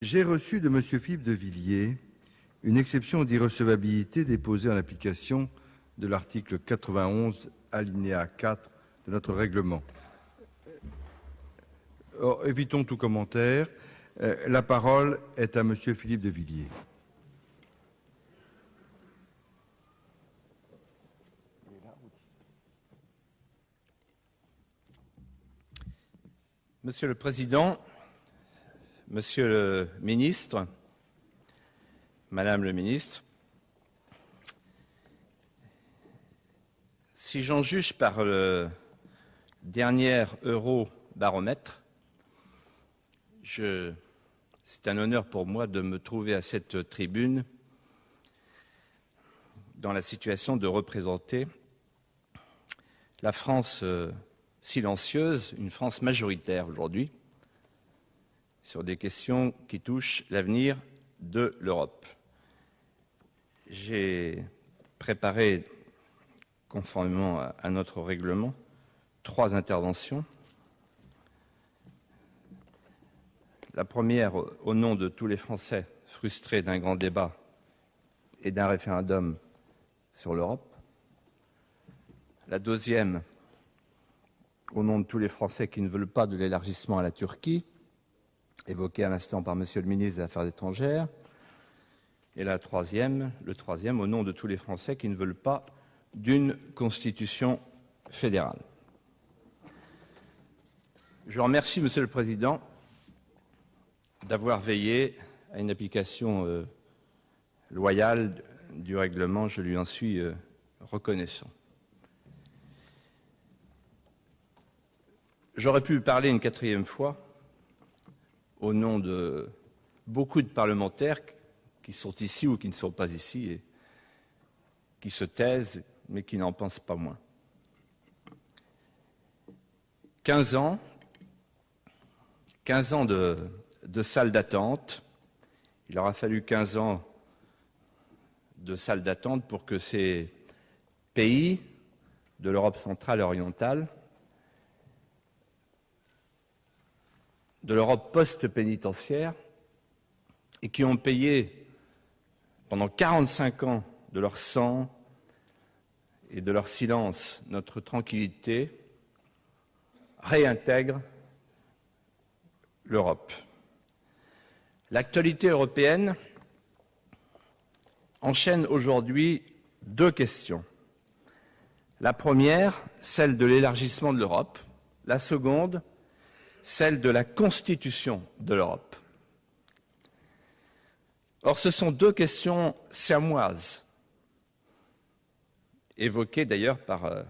J'ai reçu de M. Philippe de Villiers une exception d'irrecevabilité déposée en application de l'article 91, alinéa 4 de notre règlement. Or, évitons tout commentaire. La parole est à M. Philippe de Villiers. Monsieur le Président, Monsieur le Ministre, Madame le Ministre, si j'en juge par le dernier Eurobaromètre, c'est un honneur pour moi de me trouver à cette tribune dans la situation de représenter la France silencieuse, une France majoritaire aujourd'hui, sur des questions qui touchent l'avenir de l'Europe. J'ai préparé, conformément à notre règlement, 3 interventions. La première, au nom de tous les Français frustrés d'un grand débat et d'un référendum sur l'Europe. La deuxième, au nom de tous les Français qui ne veulent pas de l'élargissement à la Turquie, évoqué à l'instant par Monsieur le ministre des Affaires étrangères. Et le troisième, au nom de tous les Français qui ne veulent pas d'une constitution fédérale. Je remercie Monsieur le Président d'avoir veillé à une application loyale du règlement. Je lui en suis reconnaissant. J'aurais pu parler une 4e fois au nom de beaucoup de parlementaires qui sont ici ou qui ne sont pas ici et qui se taisent, mais qui n'en pensent pas moins. 15 ans de salle d'attente. Il aura fallu 15 ans de salle d'attente pour que ces pays de l'Europe centrale et orientale, de l'Europe post-pénitentiaire, et qui ont payé pendant 45 ans de leur sang et de leur silence notre tranquillité, réintègrent l'Europe. L'actualité européenne enchaîne aujourd'hui 2 questions. La première, celle de l'élargissement de l'Europe. La seconde, celle de la constitution de l'Europe. Or, ce sont 2 questions siamoises, évoquées d'ailleurs par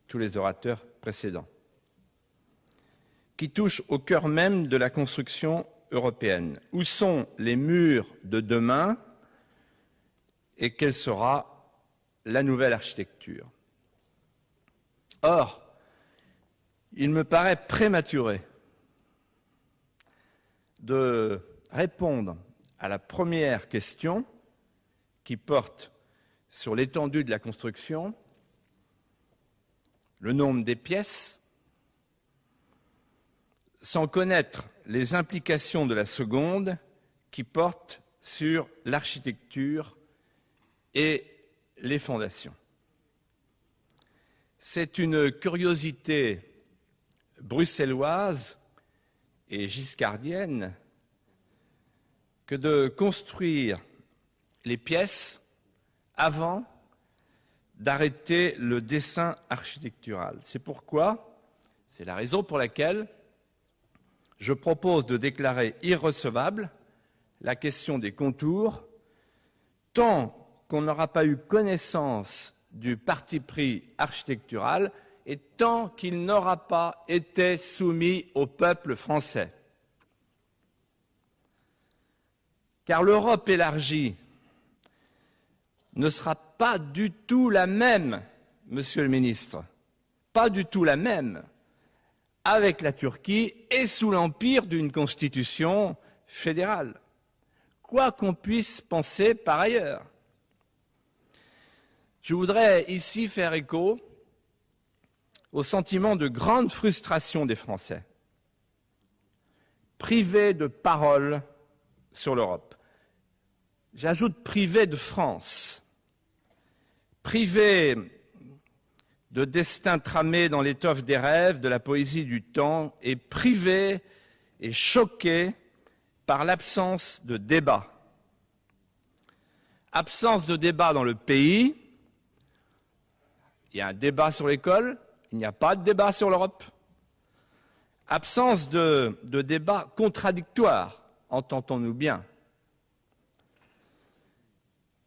tous les orateurs précédents, qui touchent au cœur même de la construction européenne. Où sont les murs de demain et quelle sera la nouvelle architecture? Or, il me paraît prématuré de répondre à la première question qui porte sur l'étendue de la construction, le nombre des pièces, sans connaître les implications de la seconde qui porte sur l'architecture et les fondations. C'est une curiosité bruxelloise et giscardienne que de construire les pièces avant d'arrêter le dessin architectural. C'est la raison pour laquelle je propose de déclarer irrecevable la question des contours tant qu'on n'aura pas eu connaissance du parti pris architectural et tant qu'il n'aura pas été soumis au peuple français. Car l'Europe élargie ne sera pas du tout la même, Monsieur le Ministre, pas du tout la même avec la Turquie et sous l'empire d'une constitution fédérale, quoi qu'on puisse penser par ailleurs. Je voudrais ici faire écho au sentiment de grande frustration des Français, privés de parole sur l'Europe. J'ajoute privé de France, privé de destin tramé dans l'étoffe des rêves, de la poésie du temps, et privé et choqué par l'absence de débat. Absence de débat dans le pays. Il y a un débat sur l'école, il n'y a pas de débat sur l'Europe. Absence de débat contradictoire, entendons-nous bien.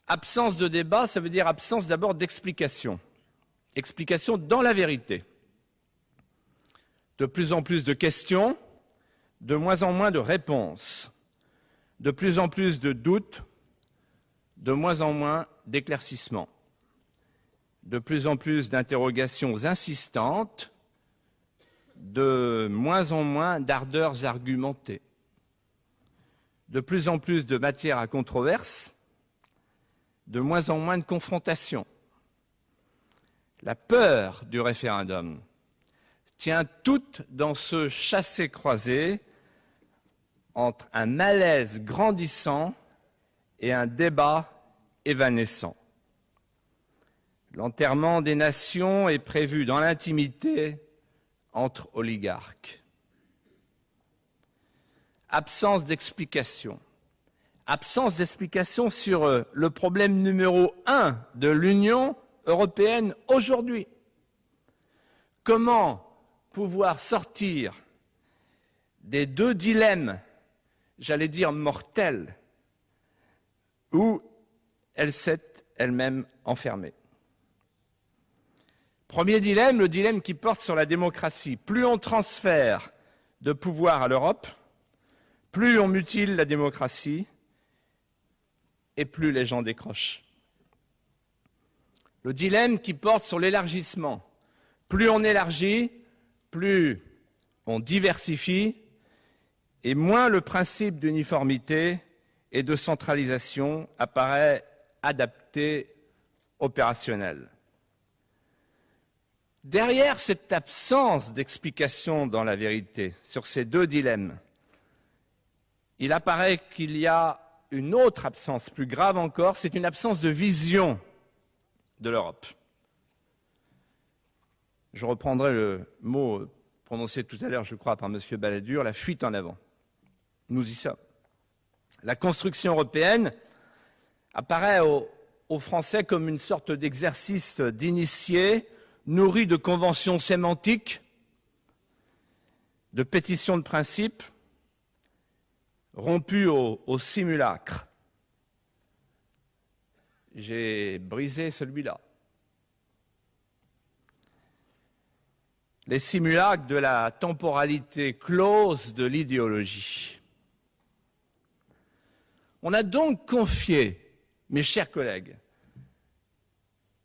Absence de débat, ça veut dire absence d'abord d'explication. Explication dans la vérité. De plus en plus de questions, de moins en moins de réponses. De plus en plus de doutes, de moins en moins d'éclaircissements. De plus en plus d'interrogations insistantes, de moins en moins d'ardeurs argumentées. De plus en plus de matière à controverse, de moins en moins de confrontations. La peur du référendum tient toute dans ce chassé-croisé entre un malaise grandissant et un débat évanescent. L'enterrement des nations est prévu dans l'intimité entre oligarques. Absence d'explication. Absence d'explication sur le problème numéro 1 de l'Union européenne aujourd'hui. Comment pouvoir sortir des deux dilemmes, j'allais dire mortels, où elle s'est elle-même enfermée. Premier dilemme, le dilemme qui porte sur la démocratie. Plus on transfère de pouvoir à l'Europe, plus on mutile la démocratie et plus les gens décrochent. Le dilemme qui porte sur l'élargissement. Plus on élargit, plus on diversifie et moins le principe d'uniformité et de centralisation apparaît adapté, opérationnel. Derrière cette absence d'explication dans la vérité sur ces deux dilemmes, il apparaît qu'il y a une autre absence plus grave encore, c'est une absence de vision de l'Europe. Je reprendrai le mot prononcé tout à l'heure, je crois, par M. Balladur, la fuite en avant. Nous y sommes. La construction européenne apparaît aux Français comme une sorte d'exercice d'initié nourri de conventions sémantiques, de pétitions de principe, rompues au simulacre. J'ai brisé celui-là. Les simulacres de la temporalité close de l'idéologie. On a donc confié, mes chers collègues,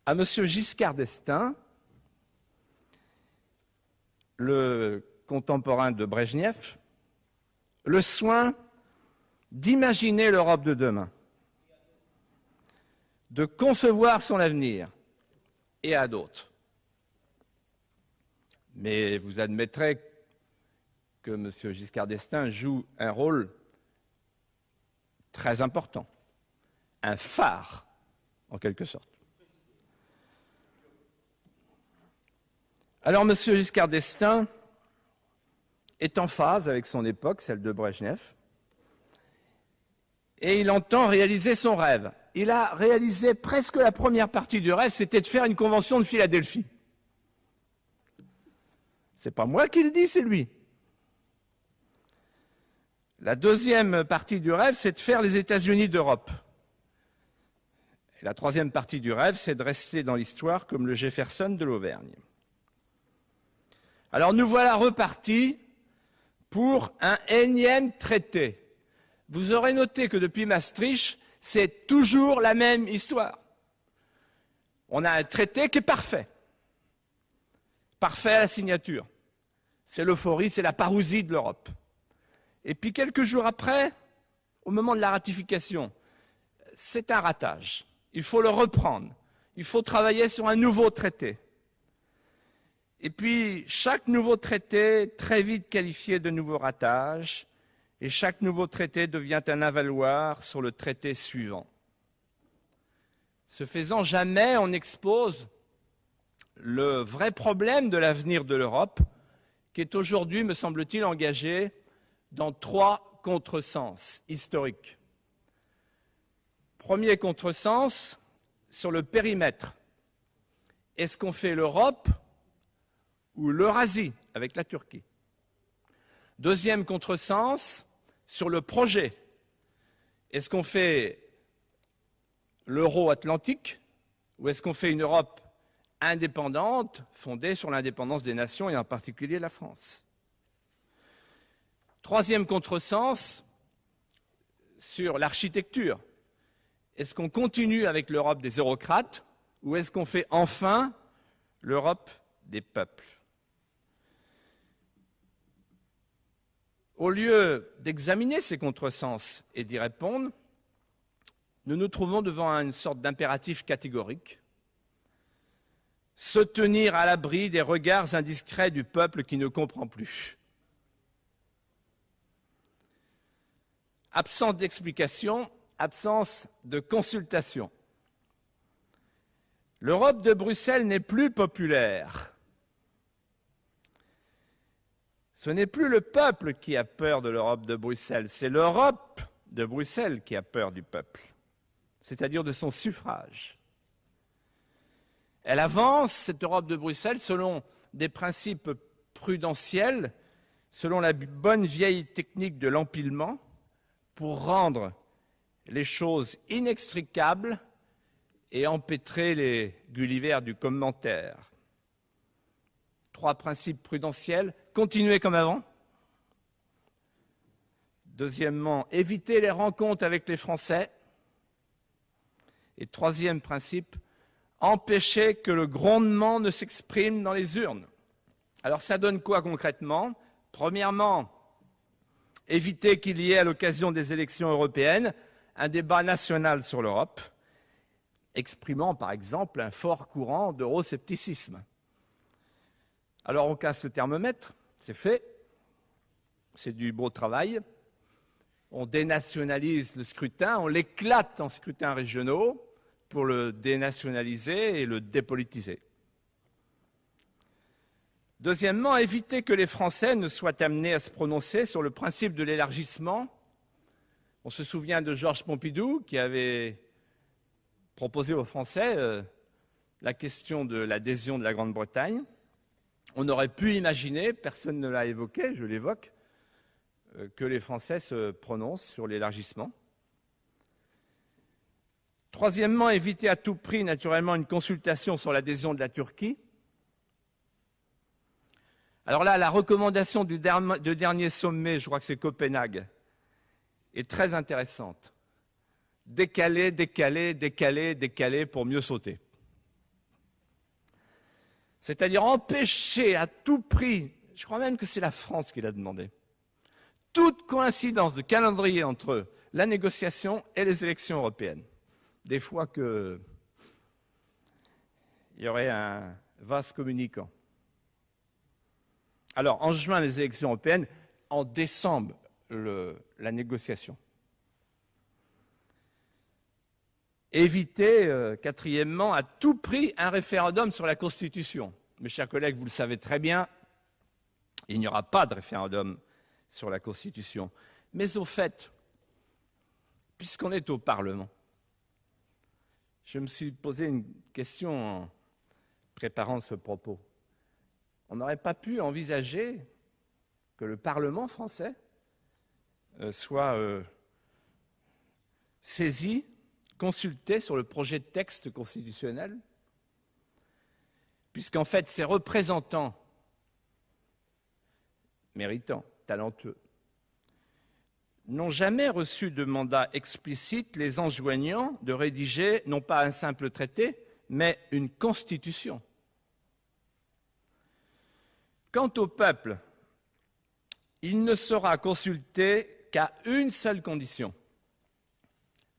à M. Giscard d'Estaing, le contemporain de Brejnev, le soin d'imaginer l'Europe de demain, de concevoir son avenir, et à d'autres. Mais vous admettrez que M. Giscard d'Estaing joue un rôle très important, un phare, en quelque sorte. Alors, M. Giscard d'Estaing est en phase avec son époque, celle de Brejnev, et il entend réaliser son rêve. Il a réalisé presque la première partie du rêve, c'était de faire une convention de Philadelphie. Ce n'est pas moi qui le dis, c'est lui. La deuxième partie du rêve, c'est de faire les États-Unis d'Europe. Et la troisième partie du rêve, c'est de rester dans l'histoire comme le Jefferson de l'Auvergne. Alors nous voilà repartis pour un énième traité. Vous aurez noté que depuis Maastricht, c'est toujours la même histoire. On a un traité qui est parfait. Parfait à la signature. C'est l'euphorie, c'est la parousie de l'Europe. Et puis quelques jours après, au moment de la ratification, c'est un ratage. Il faut le reprendre. Il faut travailler sur un nouveau traité. Et puis, chaque nouveau traité, très vite qualifié de nouveau ratage. et chaque nouveau traité devient un avaloir sur le traité suivant. Ce faisant, jamais on n'expose le vrai problème de l'avenir de l'Europe, qui est aujourd'hui, me semble-t-il, engagé dans 3 contresens historiques. Premier contresens, sur le périmètre. Est-ce qu'on fait l'Europe ou l'Eurasie avec la Turquie? Deuxième contresens, sur le projet. Est-ce qu'on fait l'euro-atlantique ou est-ce qu'on fait une Europe indépendante, fondée sur l'indépendance des nations et en particulier la France? Troisième contresens, sur l'architecture. Est-ce qu'on continue avec l'Europe des eurocrates ou est-ce qu'on fait enfin l'Europe des peuples? Au lieu d'examiner ces contresens et d'y répondre, nous nous trouvons devant une sorte d'impératif catégorique: se tenir à l'abri des regards indiscrets du peuple qui ne comprend plus. Absence d'explication, absence de consultation. L'Europe de Bruxelles n'est plus populaire. Ce n'est plus le peuple qui a peur de l'Europe de Bruxelles, c'est l'Europe de Bruxelles qui a peur du peuple, c'est-à-dire de son suffrage. Elle avance, cette Europe de Bruxelles, selon des principes prudentiels, selon la bonne vieille technique de l'empilement, pour rendre les choses inextricables et empêtrer les Gulliver du commentaire. 3 principes prudentiels: continuer comme avant. Deuxièmement, éviter les rencontres avec les Français. Et troisième principe, empêcher que le grondement ne s'exprime dans les urnes. Alors ça donne quoi concrètement? Premièrement, éviter qu'il y ait à l'occasion des élections européennes un débat national sur l'Europe, exprimant par exemple un fort courant d'euroscepticisme. Alors on casse le thermomètre, c'est fait, c'est du beau travail. On dénationalise le scrutin, on l'éclate en scrutins régionaux pour le dénationaliser et le dépolitiser. Deuxièmement, éviter que les Français ne soient amenés à se prononcer sur le principe de l'élargissement. On se souvient de Georges Pompidou qui avait proposé aux Français la question de l'adhésion de la Grande-Bretagne. On aurait pu imaginer, personne ne l'a évoqué, je l'évoque, que les Français se prononcent sur l'élargissement. Troisièmement, éviter à tout prix, naturellement, une consultation sur l'adhésion de la Turquie. Alors là, la recommandation du dernier sommet, je crois que c'est Copenhague, est très intéressante. Décaler, décaler, décaler, décaler pour mieux sauter. C'est-à-dire empêcher à tout prix, je crois même que c'est la France qui l'a demandé, toute coïncidence de calendrier entre la négociation et les élections européennes. Des fois qu'il y aurait un vase communicant. Alors, en juin, les élections européennes, en décembre, la négociation. Éviter, quatrièmement, à tout prix un référendum sur la Constitution. Mes chers collègues, vous le savez très bien, il n'y aura pas de référendum sur la Constitution. Mais au fait, puisqu'on est au Parlement, je me suis posé une question en préparant ce propos. On n'aurait pas pu envisager que le Parlement français soit saisi, consulté sur le projet de texte constitutionnel, puisqu'en fait, ses représentants méritants, talentueux, n'ont jamais reçu de mandat explicite les enjoignant de rédiger non pas un simple traité, mais une constitution. Quant au peuple, il ne sera consulté qu'à une seule condition,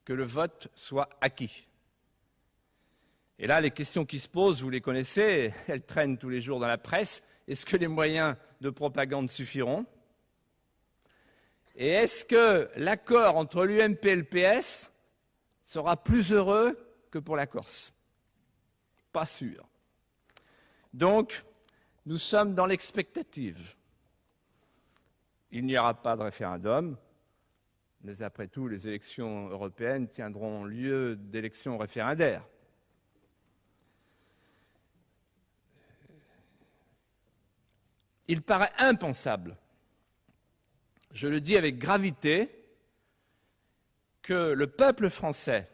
que le vote soit acquis. Et là, les questions qui se posent, vous les connaissez, elles traînent tous les jours dans la presse. Est-ce que les moyens de propagande suffiront? Et est-ce que l'accord entre l'UMP et le PS sera plus heureux que pour la Corse? Pas sûr. Donc, nous sommes dans l'expectative. Il n'y aura pas de référendum, mais après tout, les élections européennes tiendront lieu d'élections référendaires. Il paraît impensable, je le dis avec gravité, que le peuple français,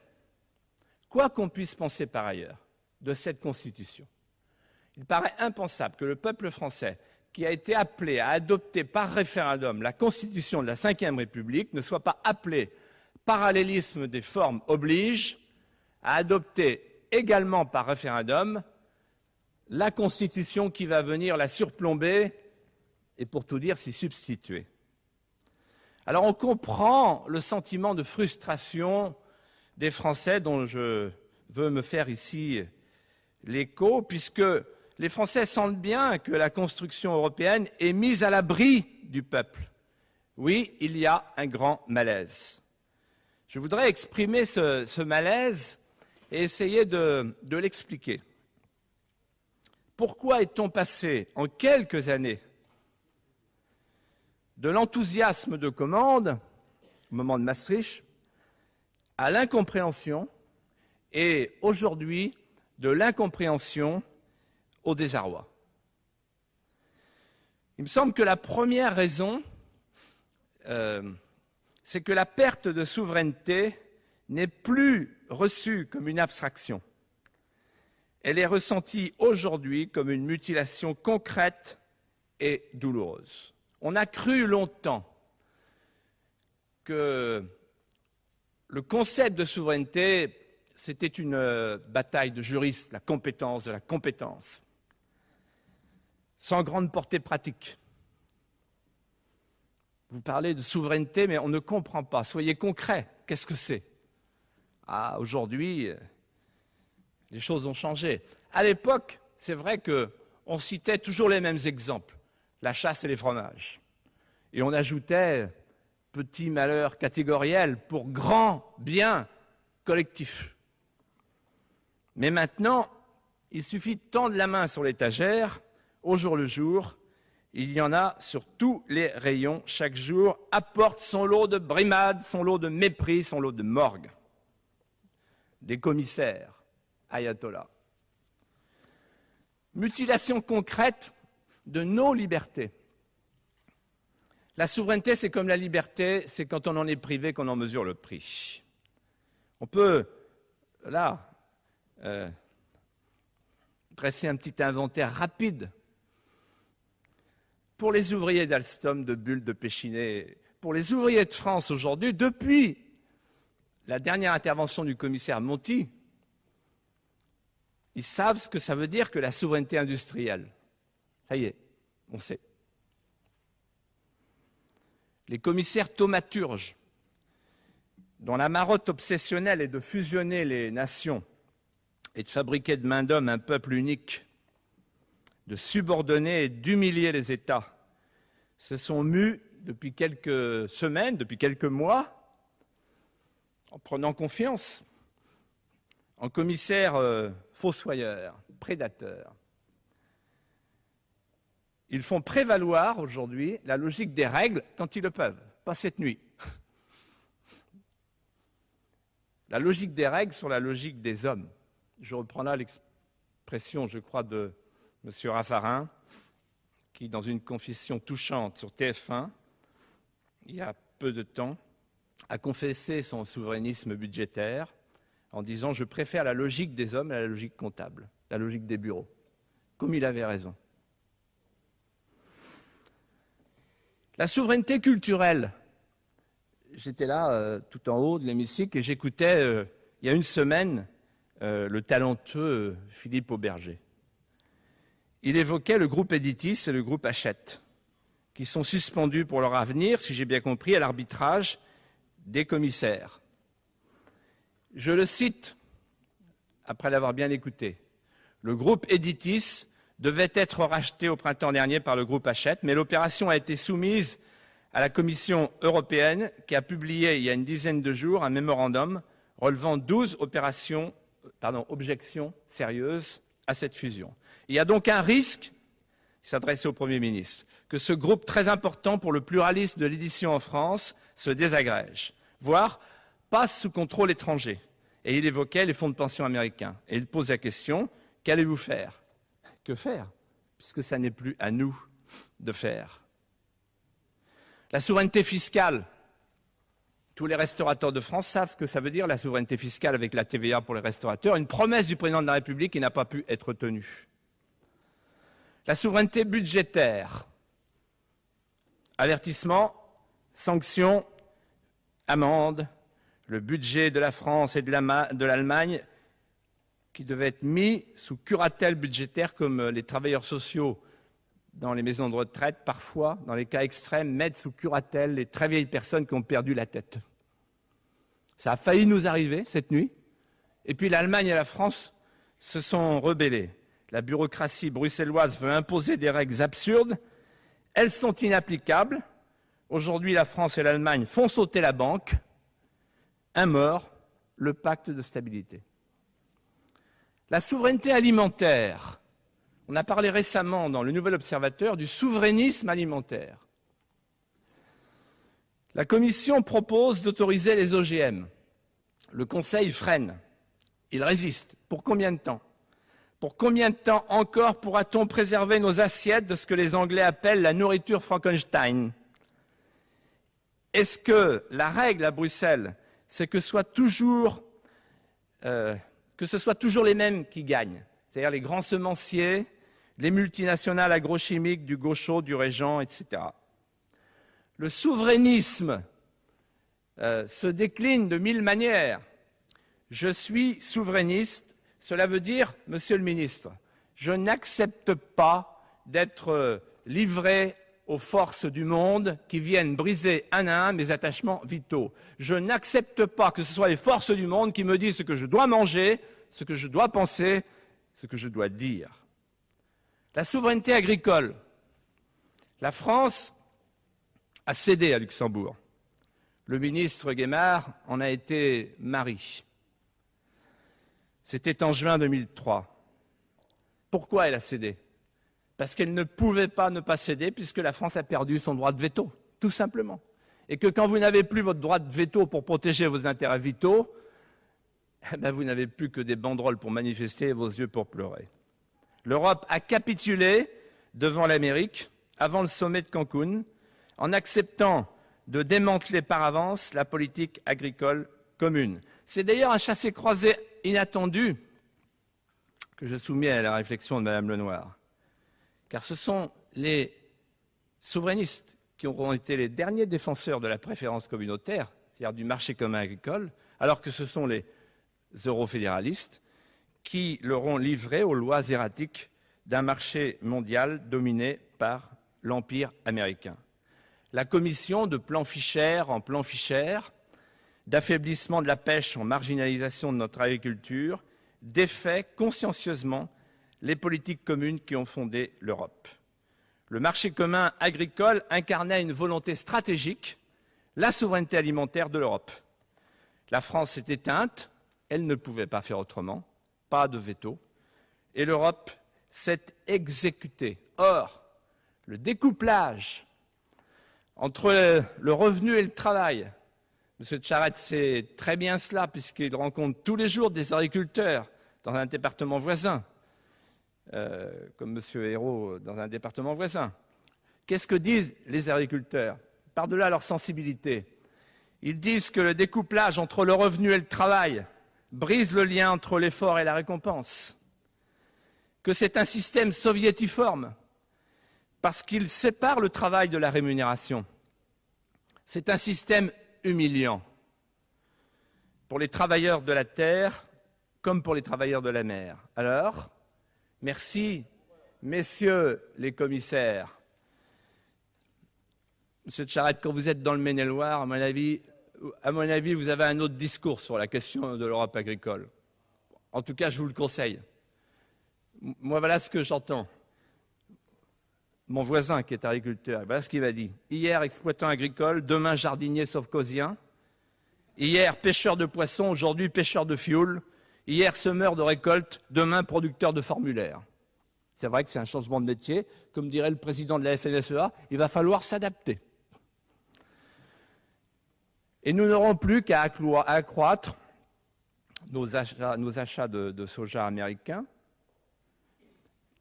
quoi qu'on puisse penser par ailleurs de cette Constitution, il paraît impensable que le peuple français, qui a été appelé à adopter par référendum la Constitution de la Ve République, ne soit pas appelé, parallélisme des formes oblige, à adopter également par référendum la Constitution qui va venir la surplomber et, pour tout dire, s'y substituer. Alors on comprend le sentiment de frustration des Français dont je veux me faire ici l'écho, puisque les Français sentent bien que la construction européenne est mise à l'abri du peuple. Oui, il y a un grand malaise. Je voudrais exprimer ce malaise et essayer de l'expliquer. Pourquoi est-on passé en quelques années de l'enthousiasme de commande, au moment de Maastricht, à l'incompréhension, et aujourd'hui de l'incompréhension au désarroi? Il me semble que la première raison, c'est que la perte de souveraineté n'est plus reçue comme une abstraction. Elle est ressentie aujourd'hui comme une mutilation concrète et douloureuse. On a cru longtemps que le concept de souveraineté, c'était une bataille de juristes, la compétence de la compétence, sans grande portée pratique. Vous parlez de souveraineté, mais on ne comprend pas. Soyez concrets. Qu'est-ce que c'est? Ah, aujourd'hui, les choses ont changé. À l'époque, c'est vrai qu'on citait toujours les mêmes exemples. La chasse et les fromages. Et on ajoutait petit malheur catégoriel pour grand bien collectif. Mais maintenant, il suffit de tendre la main sur l'étagère, au jour le jour, il y en a sur tous les rayons, chaque jour, apporte son lot de brimades, son lot de mépris, son lot de morgue. Des commissaires, ayatollahs. Mutilation concrète de nos libertés. La souveraineté, c'est comme la liberté, c'est quand on en est privé qu'on en mesure le prix. On peut, là, dresser un petit inventaire rapide. Pour les ouvriers d'Alstom, de Bulle, de Péchinet, pour les ouvriers de France aujourd'hui, depuis la dernière intervention du commissaire Monti, ils savent ce que ça veut dire que la souveraineté industrielle. Ça y est, on sait. Les commissaires thaumaturges, dont la marotte obsessionnelle est de fusionner les nations et de fabriquer de main d'homme un peuple unique, de subordonner et d'humilier les États, se sont mus depuis quelques semaines, depuis quelques mois, en prenant confiance en commissaires fossoyeurs, prédateurs. Ils font prévaloir aujourd'hui la logique des règles quand ils le peuvent, pas cette nuit. La logique des règles sur la logique des hommes. Je reprends là l'expression, je crois, de M. Raffarin, qui, dans une confession touchante sur TF1, il y a peu de temps, a confessé son souverainisme budgétaire en disant « Je préfère la logique des hommes à la logique comptable, la logique des bureaux ». Comme il avait raison. La souveraineté culturelle. J'étais là, tout en haut de l'hémicycle, et j'écoutais, il y a une semaine, le talentueux Philippe Auberger. Il évoquait le groupe Editis et le groupe Hachette, qui sont suspendus pour leur avenir, si j'ai bien compris, à l'arbitrage des commissaires. Je le cite, après l'avoir bien écouté. Le groupe Editis devait être racheté au printemps dernier par le groupe Hachette, mais l'opération a été soumise à la Commission européenne qui a publié il y a une dizaine de jours un mémorandum relevant 12 objections sérieuses à cette fusion. Il y a donc un risque, il s'adressait au Premier ministre, que ce groupe très important pour le pluralisme de l'édition en France se désagrège, voire passe sous contrôle étranger. Et il évoquait les fonds de pension américains. Et il pose la question, qu'allez-vous faire? Que faire? Puisque ça n'est plus à nous de faire. La souveraineté fiscale. Tous les restaurateurs de France savent ce que ça veut dire, la souveraineté fiscale avec la TVA pour les restaurateurs, une promesse du président de la République qui n'a pas pu être tenue. La souveraineté budgétaire. Avertissement, sanctions, amendes, le budget de la France et de l'Allemagne qui devait être mis sous curatelle budgétaire comme les travailleurs sociaux dans les maisons de retraite, parfois, dans les cas extrêmes, mettent sous curatelle les très vieilles personnes qui ont perdu la tête. Ça a failli nous arriver cette nuit. Et puis l'Allemagne et la France se sont rebellées. La bureaucratie bruxelloise veut imposer des règles absurdes. Elles sont inapplicables. Aujourd'hui, la France et l'Allemagne font sauter la banque. Un mort, le pacte de stabilité. La souveraineté alimentaire. On a parlé récemment dans le Nouvel Observateur du souverainisme alimentaire. La Commission propose d'autoriser les OGM. Le Conseil freine. Il résiste. Pour combien de temps? Pour combien de temps encore pourra-t-on préserver nos assiettes de ce que les Anglais appellent la nourriture Frankenstein? Est-ce que la règle à Bruxelles, c'est que ce soit toujours les mêmes qui gagnent, c'est-à-dire les grands semenciers, les multinationales agrochimiques du Gaucho, du Régent, etc. Le souverainisme se décline de 1000 manières. Je suis souverainiste, cela veut dire, Monsieur le ministre, je n'accepte pas d'être livré aux forces du monde qui viennent briser un à un mes attachements vitaux. Je n'accepte pas que ce soit les forces du monde qui me disent ce que je dois manger, ce que je dois penser, ce que je dois dire. La souveraineté agricole. La France a cédé à Luxembourg. Le ministre Guémard en a été mari. C'était en juin 2003. Pourquoi elle a cédé? Parce qu'elle ne pouvait pas ne pas céder puisque la France a perdu son droit de veto, tout simplement. Et que quand vous n'avez plus votre droit de veto pour protéger vos intérêts vitaux, vous n'avez plus que des banderoles pour manifester et vos yeux pour pleurer. L'Europe a capitulé devant l'Amérique avant le sommet de Cancun en acceptant de démanteler par avance la politique agricole commune. C'est d'ailleurs un chassé-croisé inattendu que je soumets à la réflexion de Mme Lenoir. Car ce sont les souverainistes qui auront été les derniers défenseurs de la préférence communautaire, c'est-à-dire du marché commun agricole, alors que ce sont les eurofédéralistes qui l'auront livré aux lois erratiques d'un marché mondial dominé par l'Empire américain. La commission de plan Fischer en plan Fischer, d'affaiblissement de la pêche en marginalisation de notre agriculture, défait consciencieusement les politiques communes qui ont fondé l'Europe. Le marché commun agricole incarnait une volonté stratégique, la souveraineté alimentaire de l'Europe. La France s'est éteinte, elle ne pouvait pas faire autrement, pas de veto, et l'Europe s'est exécutée. Or, le découplage entre le revenu et le travail, M. Charette sait très bien cela puisqu'il rencontre tous les jours des agriculteurs dans un département voisin, comme M. Hérault dans un département voisin. Qu'est-ce que disent les agriculteurs? Par-delà leur sensibilité, ils disent que le découplage entre le revenu et le travail brise le lien entre l'effort et la récompense, que c'est un système soviétiforme, parce qu'il sépare le travail de la rémunération. C'est un système humiliant pour les travailleurs de la terre comme pour les travailleurs de la mer. Alors, merci, messieurs les commissaires. Monsieur de Charette, quand vous êtes dans le Maine-et-Loire, à mon avis, vous avez un autre discours sur la question de l'Europe agricole. En tout cas, je vous le conseille. Moi, voilà ce que j'entends. mon voisin qui est agriculteur, voilà ce qu'il m'a dit. Hier, exploitant agricole, demain, jardinier sauf-causien. Hier, pêcheur de poissons, aujourd'hui, pêcheur de fioul. Hier, semeur de récolte, demain, producteur de formulaires. C'est vrai que c'est un changement de métier. Comme dirait le président de la FNSEA, il va falloir s'adapter. Et nous n'aurons plus qu'à accroître nos achats de soja américain,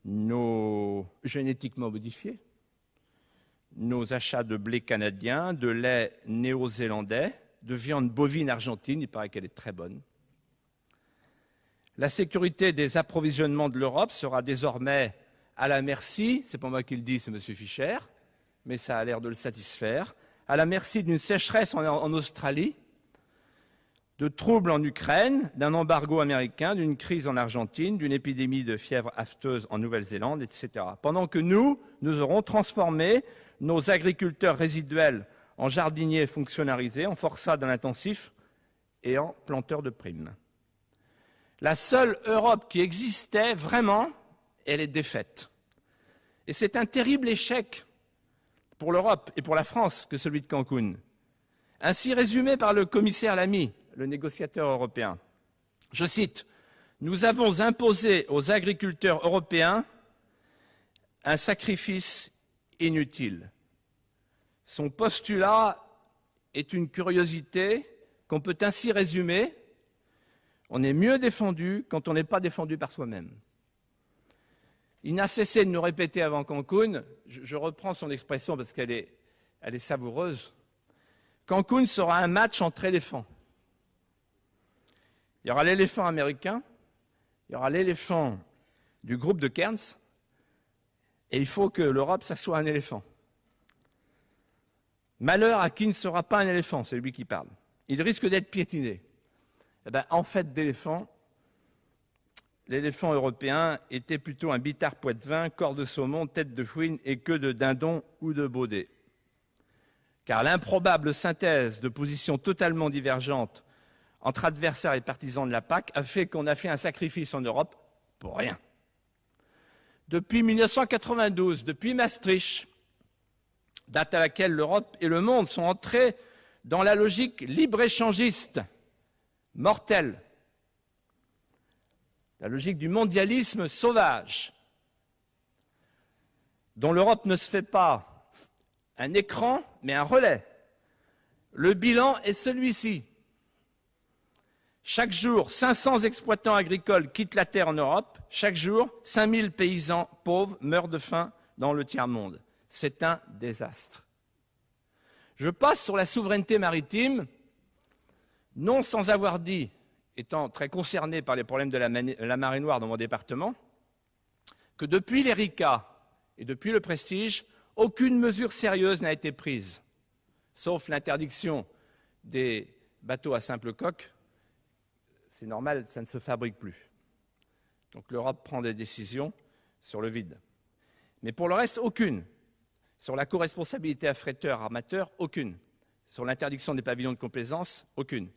nos génétiquement modifiés, nos achats de blé canadien, de lait néo-zélandais, de viande bovine argentine, il paraît qu'elle est très bonne. La sécurité des approvisionnements de l'Europe sera désormais à la merci, c'est pas moi qui le dis, c'est M. Fischer, mais ça a l'air de le satisfaire, à la merci d'une sécheresse en Australie, de troubles en Ukraine, d'un embargo américain, d'une crise en Argentine, d'une épidémie de fièvre afteuse en Nouvelle-Zélande, etc. Pendant que nous aurons transformé nos agriculteurs résiduels en jardiniers fonctionnalisés, en forçats dans l'intensif et en planteurs de primes. La seule Europe qui existait vraiment, elle est défaite. Et c'est un terrible échec pour l'Europe et pour la France que celui de Cancun. Ainsi résumé par le commissaire Lamy, le négociateur européen. Je cite, « Nous avons imposé aux agriculteurs européens un sacrifice inutile. » Son postulat est une curiosité qu'on peut ainsi résumer. On est mieux défendu quand on n'est pas défendu par soi-même. Il n'a cessé de nous répéter avant Cancun, je reprends son expression parce qu'elle est savoureuse, Cancun sera un match entre éléphants. Il y aura l'éléphant américain, il y aura l'éléphant du groupe de Cairns, et il faut que l'Europe, ça soit un éléphant. Malheur à qui ne sera pas un éléphant, c'est lui qui parle. Il risque d'être piétiné. Eh bien, en fait d'éléphant, l'éléphant européen était plutôt un bitard poitevin, corps de saumon, tête de fouine et queue de dindon ou de baudet. Car l'improbable synthèse de positions totalement divergentes entre adversaires et partisans de la PAC a fait qu'on a fait un sacrifice en Europe pour rien. Depuis 1992, depuis Maastricht, date à laquelle l'Europe et le monde sont entrés dans la logique libre-échangiste, mortelle, la logique du mondialisme sauvage, dont l'Europe ne se fait pas un écran, mais un relais. Le bilan est celui-ci. Chaque jour, 500 exploitants agricoles quittent la terre en Europe. Chaque jour, 5000 paysans pauvres meurent de faim dans le tiers-monde. C'est un désastre. Je passe sur la souveraineté maritime, non sans avoir dit, étant très concerné par les problèmes de la marée noire dans mon département, que depuis l'ERICA et depuis le Prestige, aucune mesure sérieuse n'a été prise, sauf l'interdiction des bateaux à simple coque. C'est normal, ça ne se fabrique plus. Donc l'Europe prend des décisions sur le vide. Mais pour le reste, aucune. Sur la co-responsabilité affréteur-armateur, aucune. Sur l'interdiction des pavillons de complaisance, aucune.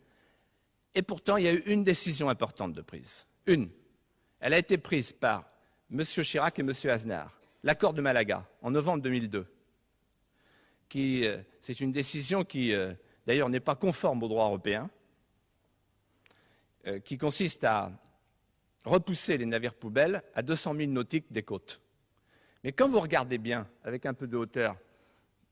Et pourtant, il y a eu une décision importante de prise. Une. Elle a été prise par M. Chirac et M. Aznar. L'accord de Malaga, en novembre 2002. C'est une décision qui, d'ailleurs, n'est pas conforme au droit européen, qui consiste à repousser les navires poubelles à 200 000 nautiques des côtes. Mais quand vous regardez bien, avec un peu de hauteur,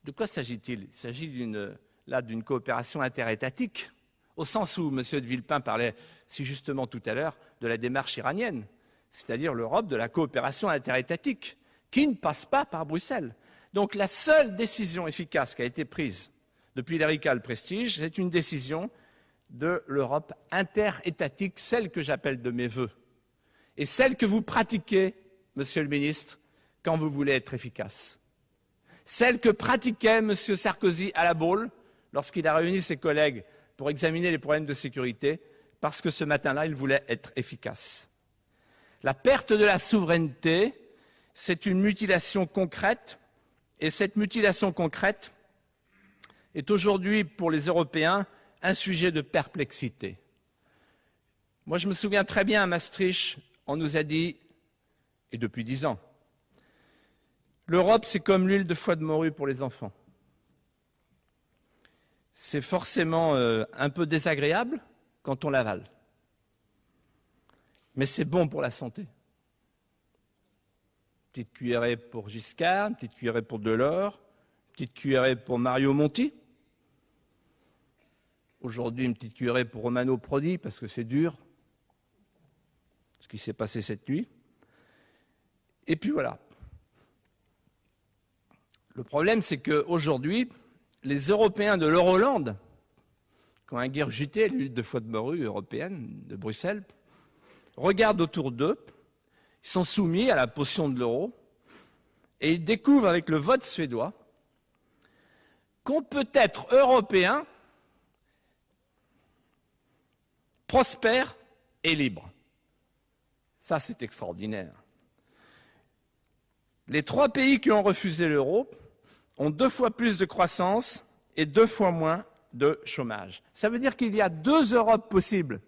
de quoi s'agit-il? Il s'agit d'une coopération interétatique, au sens où M. de Villepin parlait si justement tout à l'heure de la démarche iranienne, c'est-à-dire l'Europe de la coopération interétatique, qui ne passe pas par Bruxelles. Donc la seule décision efficace qui a été prise depuis l'ERICA le Prestige, c'est une décision de l'Europe interétatique, celle que j'appelle de mes vœux, et celle que vous pratiquez, Monsieur le Ministre, quand vous voulez être efficace. Celle que pratiquait M. Sarkozy à la Baule lorsqu'il a réuni ses collègues pour examiner les problèmes de sécurité, parce que ce matin-là, il voulait être efficace. La perte de la souveraineté, c'est une mutilation concrète, et cette mutilation concrète est aujourd'hui, pour les Européens, un sujet de perplexité. Moi, je me souviens très bien à Maastricht, on nous a dit, et depuis 10 ans, L'Europe, c'est comme l'huile de foie de morue pour les enfants. C'est forcément un peu désagréable quand on l'avale. Mais c'est bon pour la santé. Petite cuillerée pour Giscard, une petite cuillerée pour Delors, une petite cuillerée pour Mario Monti. Aujourd'hui, une petite cuillerée pour Romano Prodi, parce que c'est dur, ce qui s'est passé cette nuit. Et puis voilà. Le problème, c'est qu'aujourd'hui, les Européens de l'Euroland, qui ont ingurgité l'huile de foie de morue européenne de Bruxelles, regardent autour d'eux, ils sont soumis à la potion de l'euro, et ils découvrent avec le vote suédois qu'on peut être européen, prospère et libre. Ça, c'est extraordinaire. Les 3 pays qui ont refusé l'euro ont 2 fois plus de croissance et 2 fois moins de chômage. Ça veut dire qu'il y a 2 Europes possibles.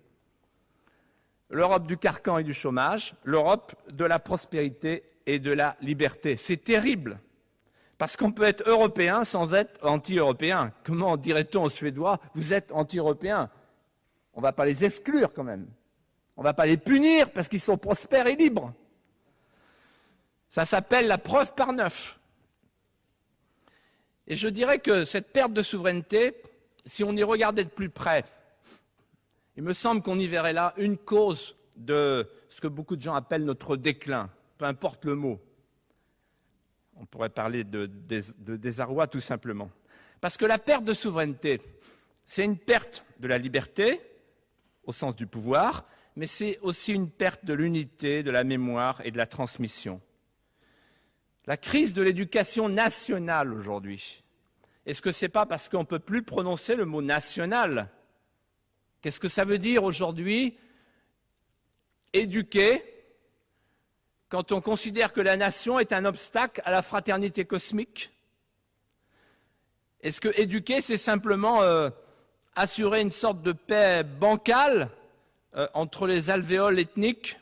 L'Europe du carcan et du chômage, l'Europe de la prospérité et de la liberté. C'est terrible, parce qu'on peut être européen sans être anti-européen. Comment dirait-on aux Suédois, vous êtes anti-européens? On ne va pas les exclure quand même. On ne va pas les punir parce qu'ils sont prospères et libres. Ça s'appelle la preuve par 9. Et je dirais que cette perte de souveraineté, si on y regardait de plus près, il me semble qu'on y verrait là une cause de ce que beaucoup de gens appellent notre déclin, peu importe le mot. On pourrait parler de désarroi tout simplement. Parce que la perte de souveraineté, c'est une perte de la liberté, au sens du pouvoir, mais c'est aussi une perte de l'unité, de la mémoire et de la transmission. La crise de l'éducation nationale aujourd'hui, est-ce que ce n'est pas parce qu'on ne peut plus prononcer le mot national? Qu'est-ce que ça veut dire aujourd'hui, éduquer, quand on considère que la nation est un obstacle à la fraternité cosmique? Est-ce que éduquer, c'est simplement assurer une sorte de paix bancale entre les alvéoles ethniques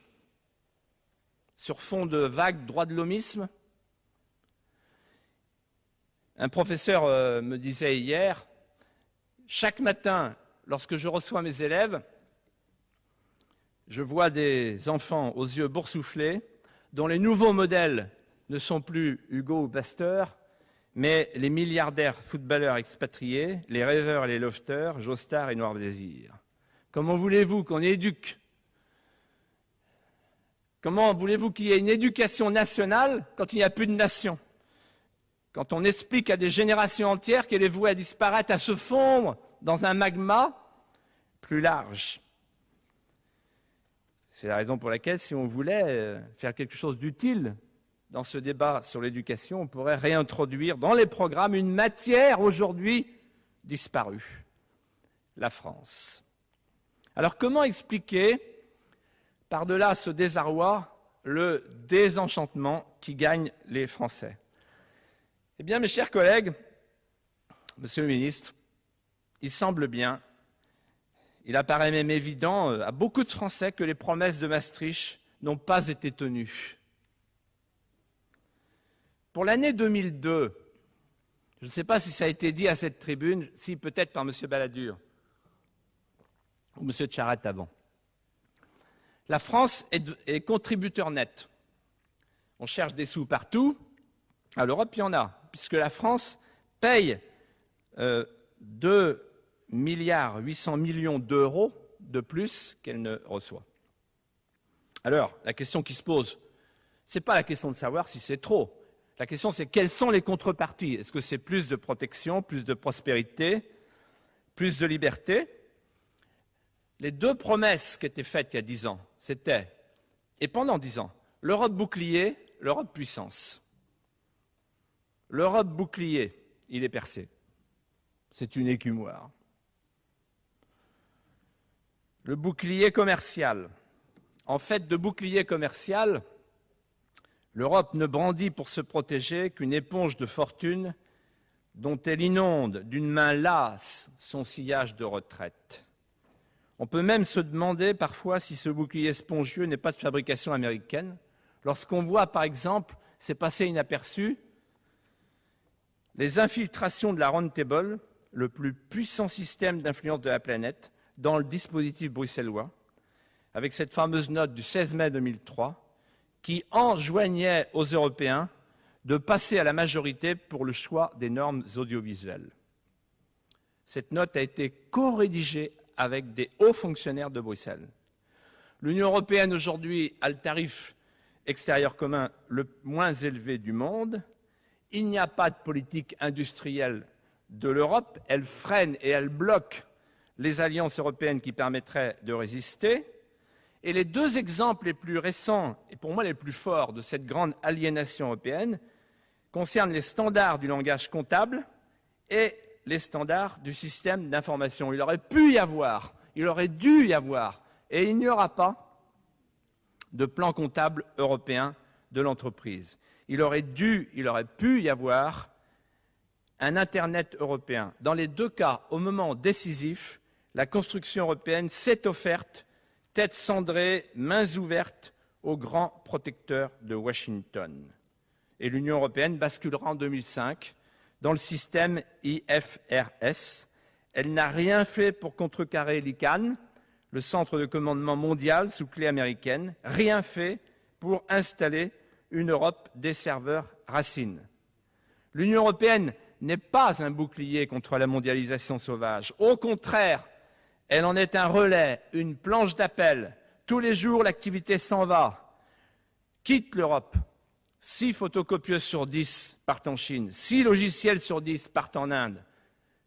sur fond de vagues droits de l'hommisme? Un professeur me disait hier, chaque matin, lorsque je reçois mes élèves, je vois des enfants aux yeux boursouflés dont les nouveaux modèles ne sont plus Hugo ou Pasteur, mais les milliardaires footballeurs expatriés, les rêveurs et les lofters, Joestar et Noir Désir. Comment voulez-vous qu'on éduque? Comment voulez-vous qu'il y ait une éducation nationale quand il n'y a plus de nation? Quand on explique à des générations entières qu'elle est vouée à disparaître, à se fondre dans un magma plus large. C'est la raison pour laquelle, si on voulait faire quelque chose d'utile dans ce débat sur l'éducation, on pourrait réintroduire dans les programmes une matière aujourd'hui disparue, la France. Alors comment expliquer, par-delà ce désarroi, le désenchantement qui gagne les Français? Eh bien, mes chers collègues, Monsieur le ministre, il semble bien, il apparaît même évident à beaucoup de Français que les promesses de Maastricht n'ont pas été tenues. Pour l'année 2002, je ne sais pas si ça a été dit à cette tribune, si peut-être par M. Balladur ou M. Tcharat avant. La France est contributeur net. On cherche des sous partout. À l'Europe, il y en a, puisque la France paye 2,8 milliards d'euros de plus qu'elle ne reçoit. Alors, la question qui se pose, ce n'est pas la question de savoir si c'est trop. La question, c'est quelles sont les contreparties? Est-ce que c'est plus de protection, plus de prospérité, plus de liberté? Les 2 promesses qui étaient faites il y a 10 ans, c'était, et pendant 10 ans, l'Europe bouclier, l'Europe puissance. L'Europe bouclier, il est percé. C'est une écumoire. Le bouclier commercial. En fait, de bouclier commercial, l'Europe ne brandit pour se protéger qu'une éponge de fortune dont elle inonde d'une main lasse son sillage de retraite. On peut même se demander parfois si ce bouclier spongieux n'est pas de fabrication américaine, lorsqu'on voit, par exemple, c'est passé inaperçu, les infiltrations de la Round Table, le plus puissant système d'influence de la planète, dans le dispositif bruxellois, avec cette fameuse note du 16 mai 2003, qui enjoignait aux Européens de passer à la majorité pour le choix des normes audiovisuelles. Cette note a été co-rédigée avec des hauts fonctionnaires de Bruxelles. L'Union européenne aujourd'hui a le tarif extérieur commun le moins élevé du monde. Il n'y a pas de politique industrielle de l'Europe. Elle freine et elle bloque les alliances européennes qui permettraient de résister. Et les deux exemples les plus récents, et pour moi les plus forts, de cette grande aliénation européenne, concernent les standards du langage comptable et les standards du système d'information. Il aurait pu y avoir, il aurait dû y avoir, et il n'y aura pas de plan comptable européen de l'entreprise. Il aurait pu y avoir un Internet européen. Dans les deux cas, au moment décisif, la construction européenne s'est offerte tête cendrée, mains ouvertes aux grands protecteurs de Washington. Et l'Union européenne basculera en 2005 dans le système IFRS. Elle n'a rien fait pour contrecarrer l'ICANN, le centre de commandement mondial sous clé américaine, rien fait pour installer une Europe des serveurs racines. L'Union européenne n'est pas un bouclier contre la mondialisation sauvage. Au contraire, elle en est un relais, une planche d'appel. Tous les jours, l'activité s'en va, quitte l'Europe. 6 photocopieuses sur 10 partent en Chine, 6 logiciels sur 10 partent en Inde.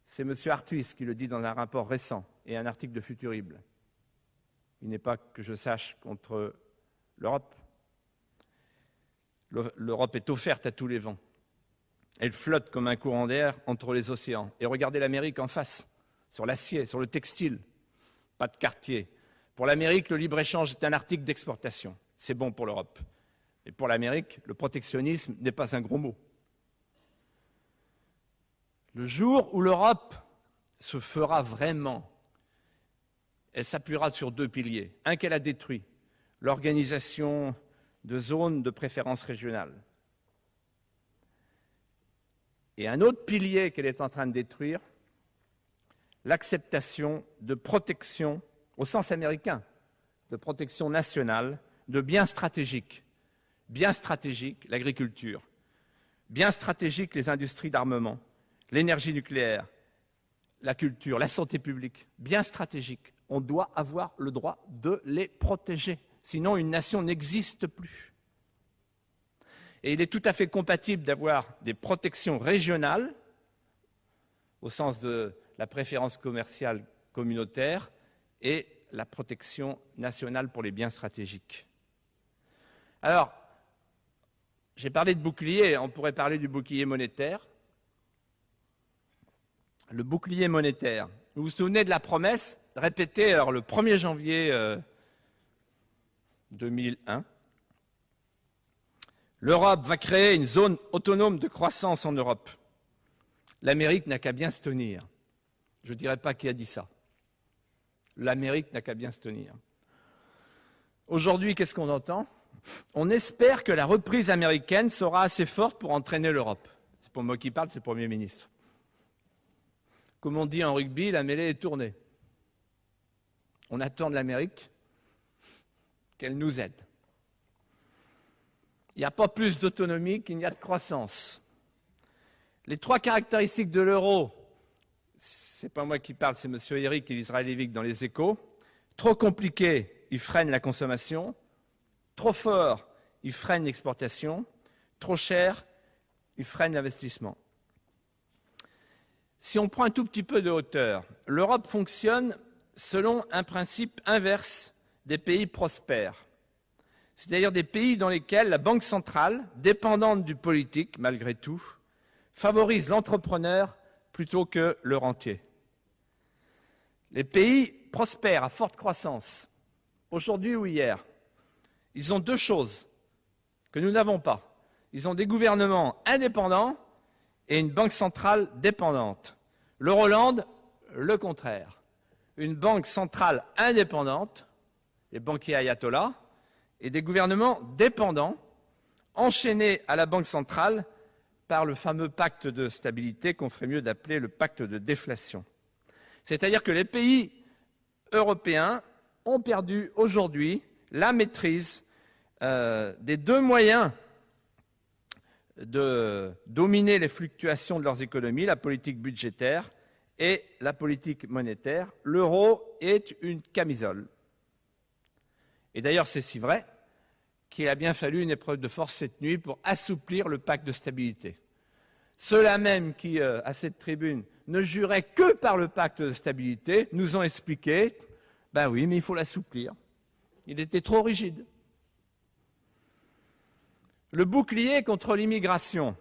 C'est M. Arthuis qui le dit dans un rapport récent et un article de Futurible. Il n'est pas, que je sache, contre l'Europe. L'Europe est offerte à tous les vents. Elle flotte comme un courant d'air entre les océans. Et regardez l'Amérique en face, sur l'acier, sur le textile. Pas de quartier. Pour l'Amérique, le libre-échange est un article d'exportation. C'est bon pour l'Europe. Mais pour l'Amérique, le protectionnisme n'est pas un gros mot. Le jour où l'Europe se fera vraiment, elle s'appuiera sur 2 piliers. Un qu'elle a détruit, l'organisation de zones de préférence régionale. Et un autre pilier qu'elle est en train de détruire, l'acceptation de protection, au sens américain, de protection nationale, de biens stratégiques. Bien stratégiques, l'agriculture. Bien stratégiques, les industries d'armement, l'énergie nucléaire, la culture, la santé publique. Bien stratégiques. On doit avoir le droit de les protéger. Sinon, une nation n'existe plus. Et il est tout à fait compatible d'avoir des protections régionales, au sens de la préférence commerciale communautaire, et la protection nationale pour les biens stratégiques. Alors, j'ai parlé de bouclier, on pourrait parler du bouclier monétaire. Le bouclier monétaire. Vous vous souvenez de la promesse répétée alors, le 1er janvier 2001. L'Europe va créer une zone autonome de croissance en Europe. L'Amérique n'a qu'à bien se tenir. Je ne dirais pas qui a dit ça. L'Amérique n'a qu'à bien se tenir. Aujourd'hui, qu'est-ce qu'on entend ? On espère que la reprise américaine sera assez forte pour entraîner l'Europe. C'est pas moi qui parle, c'est le Premier ministre. Comme on dit en rugby, la mêlée est tournée. On attend de l'Amérique qu'elle nous aide. Il n'y a pas plus d'autonomie qu'il n'y a de croissance. Les 3 caractéristiques de l'euro, c'est pas moi qui parle, c'est M. Eric et Israël Lévique dans les Échos. Trop compliqué, il freine la consommation. Trop fort, il freine l'exportation. Trop cher, il freine l'investissement. Si on prend un tout petit peu de hauteur, l'Europe fonctionne selon un principe inverse des pays prospères. C'est-à-dire des pays dans lesquels la Banque centrale, dépendante du politique malgré tout, favorise l'entrepreneur plutôt que le rentier. Les pays prospères à forte croissance, aujourd'hui ou hier, ils ont 2 choses que nous n'avons pas. Ils ont des gouvernements indépendants et une banque centrale dépendante. L'Euroland, le contraire. Une banque centrale indépendante, les banquiers ayatollahs, et des gouvernements dépendants, enchaînés à la banque centrale par le fameux pacte de stabilité qu'on ferait mieux d'appeler le pacte de déflation. C'est-à-dire que les pays européens ont perdu aujourd'hui la maîtrise des deux moyens de dominer les fluctuations de leurs économies, la politique budgétaire et la politique monétaire. L'euro est une camisole. Et d'ailleurs, c'est si vrai qu'il a bien fallu une épreuve de force cette nuit pour assouplir le pacte de stabilité. Ceux-là même qui, à cette tribune, ne juraient que par le pacte de stabilité, nous ont expliqué, ben oui, mais il faut l'assouplir. Il était trop rigide. Le bouclier contre l'immigration.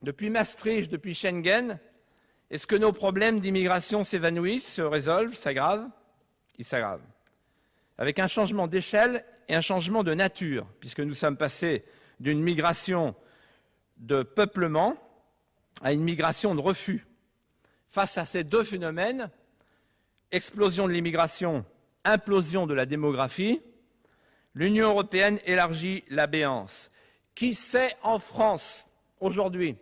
Depuis Maastricht, depuis Schengen, est-ce que nos problèmes d'immigration s'évanouissent, se résolvent, s'aggravent? Ils s'aggravent. Avec un changement d'échelle et un changement de nature, puisque nous sommes passés d'une migration de peuplement à une migration de refus. Face à ces deux phénomènes, explosion de l'immigration, implosion de la démographie, l'Union européenne élargit la béance. Qui sait en France, aujourd'hui,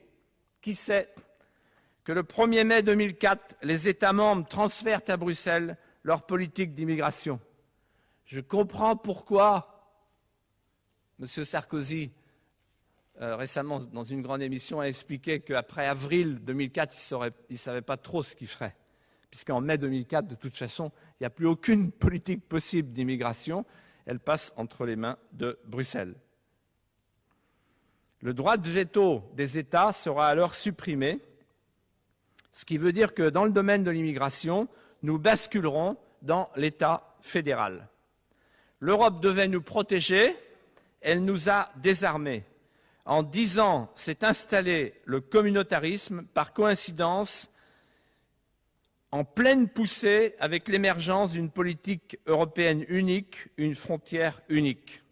qui sait que le 1er mai 2004, les États membres transfèrent à Bruxelles leur politique d'immigration? Je comprends pourquoi M. Sarkozy, récemment dans une grande émission, a expliqué qu'après avril 2004, il ne savait pas trop ce qu'il ferait. Puisqu'en mai 2004, de toute façon, il n'y a plus aucune politique possible d'immigration. Elle passe entre les mains de Bruxelles. Le droit de veto des États sera alors supprimé, ce qui veut dire que dans le domaine de l'immigration, nous basculerons dans l'État fédéral. L'Europe devait nous protéger, elle nous a désarmés. En 10 ans, s'est installé le communautarisme, par coïncidence, en pleine poussée avec l'émergence d'une politique européenne unique, une frontière unique.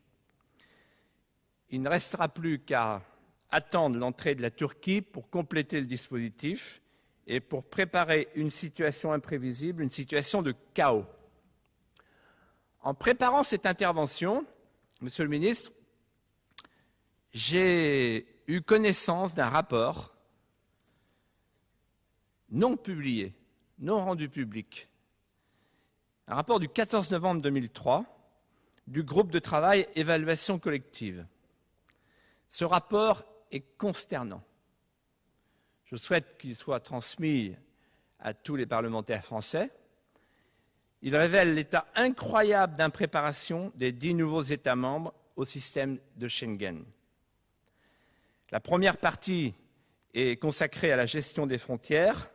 Il ne restera plus qu'à attendre l'entrée de la Turquie pour compléter le dispositif et pour préparer une situation imprévisible, une situation de chaos. En préparant cette intervention, Monsieur le ministre, j'ai eu connaissance d'un rapport non publié, non rendu public, un rapport du 14 novembre 2003 du groupe de travail Évaluation collective. Ce rapport est consternant. Je souhaite qu'il soit transmis à tous les parlementaires français. Il révèle l'état incroyable d'impréparation des 10 nouveaux États membres au système de Schengen. La première partie est consacrée à la gestion des frontières.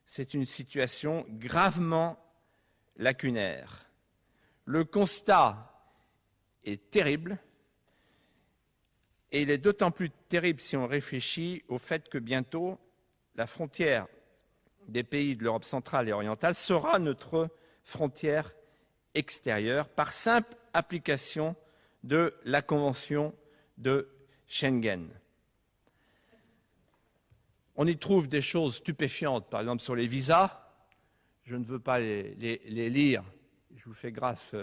C'est une situation gravement lacunaire. Le constat est terrible. Et il est d'autant plus terrible si on réfléchit au fait que bientôt, la frontière des pays de l'Europe centrale et orientale sera notre frontière extérieure par simple application de la Convention de Schengen. On y trouve des choses stupéfiantes, par exemple sur les visas. Je ne veux pas les lire, je vous fais grâce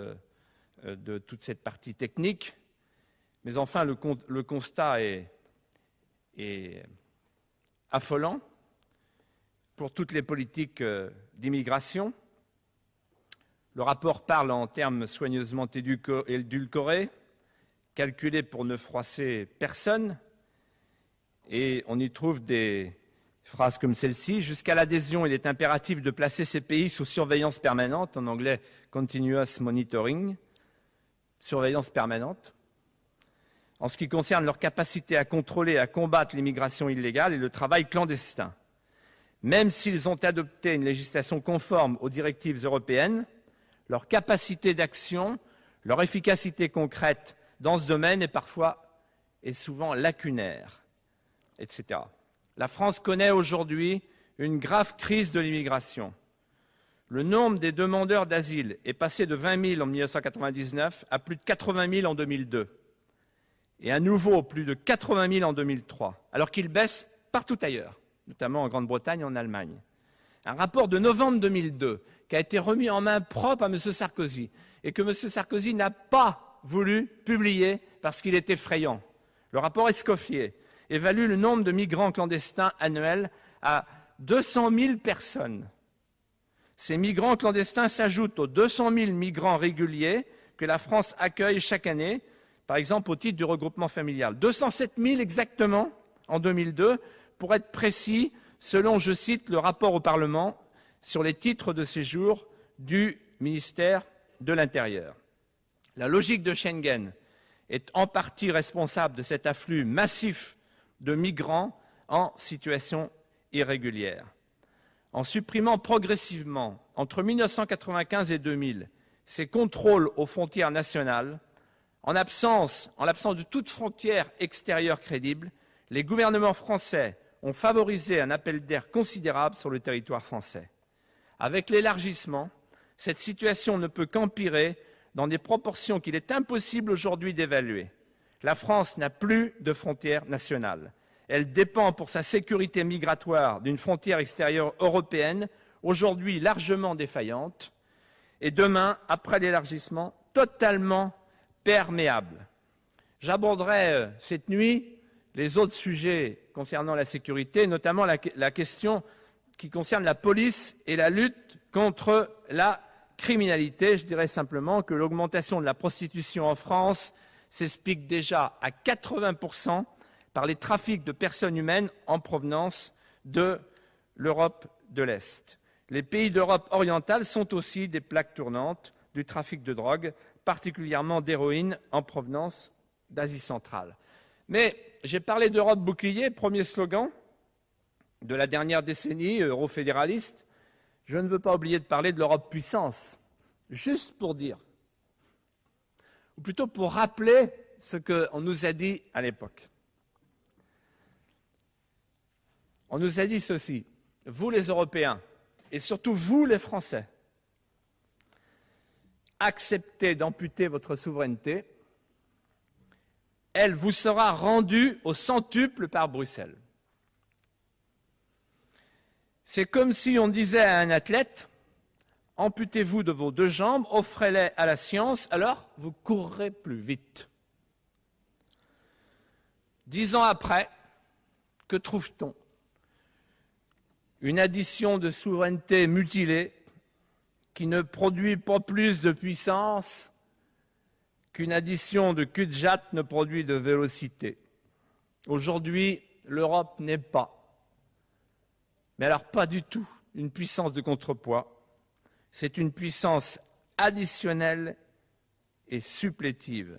de toute cette partie technique. Mais enfin, le constat est affolant pour toutes les politiques d'immigration. Le rapport parle en termes soigneusement édulcorés, calculés pour ne froisser personne, et on y trouve des phrases comme celle-ci. Jusqu'à l'adhésion, il est impératif de placer ces pays sous surveillance permanente, en anglais « continuous monitoring », surveillance permanente, en ce qui concerne leur capacité à contrôler et à combattre l'immigration illégale et le travail clandestin. Même s'ils ont adopté une législation conforme aux directives européennes, leur capacité d'action, leur efficacité concrète dans ce domaine est souvent lacunaire, etc. La France connaît aujourd'hui une grave crise de l'immigration. Le nombre des demandeurs d'asile est passé de 20 000 en 1999 à plus de 80 000 en 2002. Et à nouveau plus de 80 000 en 2003, alors qu'il baisse partout ailleurs, notamment en Grande-Bretagne et en Allemagne. Un rapport de novembre 2002 qui a été remis en main propre à M. Sarkozy et que M. Sarkozy n'a pas voulu publier parce qu'il est effrayant. Le rapport Escoffier évalue le nombre de migrants clandestins annuels à 200 000 personnes. Ces migrants clandestins s'ajoutent aux 200 000 migrants réguliers que la France accueille chaque année, par exemple au titre du regroupement familial. 207 000 exactement en 2002, pour être précis, selon, je cite, le rapport au Parlement sur les titres de séjour du ministère de l'Intérieur. La logique de Schengen est en partie responsable de cet afflux massif de migrants en situation irrégulière. En supprimant progressivement, entre 1995 et 2000, ces contrôles aux frontières nationales, en l'absence de toute frontière extérieure crédible, les gouvernements français ont favorisé un appel d'air considérable sur le territoire français. Avec l'élargissement, cette situation ne peut qu'empirer dans des proportions qu'il est impossible aujourd'hui d'évaluer. La France n'a plus de frontières nationales. Elle dépend pour sa sécurité migratoire d'une frontière extérieure européenne, aujourd'hui largement défaillante, et demain, après l'élargissement, totalement perméable. J'aborderai cette nuit les autres sujets concernant la sécurité, notamment la question qui concerne la police et la lutte contre la criminalité. Je dirais simplement que l'augmentation de la prostitution en France s'explique déjà à 80% par les trafics de personnes humaines en provenance de l'Europe de l'Est. Les pays d'Europe orientale sont aussi des plaques tournantes du trafic de drogue, particulièrement d'héroïne en provenance d'Asie centrale. Mais j'ai parlé d'Europe bouclier, premier slogan de la dernière décennie eurofédéraliste. Je ne veux pas oublier de parler de l'Europe puissance, juste pour dire, ou plutôt pour rappeler ce qu'on nous a dit à l'époque. On nous a dit ceci: vous les Européens, et surtout vous les Français, acceptez d'amputer votre souveraineté, elle vous sera rendue au centuple par Bruxelles. C'est comme si on disait à un athlète: amputez-vous de vos 2 jambes, offrez-les à la science, alors vous courrez plus vite. 10 ans après, que trouve-t-on? Une addition de souveraineté mutilée qui ne produit pas plus de puissance qu'une addition de cul-de-jatte ne produit de vélocité. Aujourd'hui, l'Europe n'est pas, mais alors pas du tout, une puissance de contrepoids. C'est une puissance additionnelle et supplétive.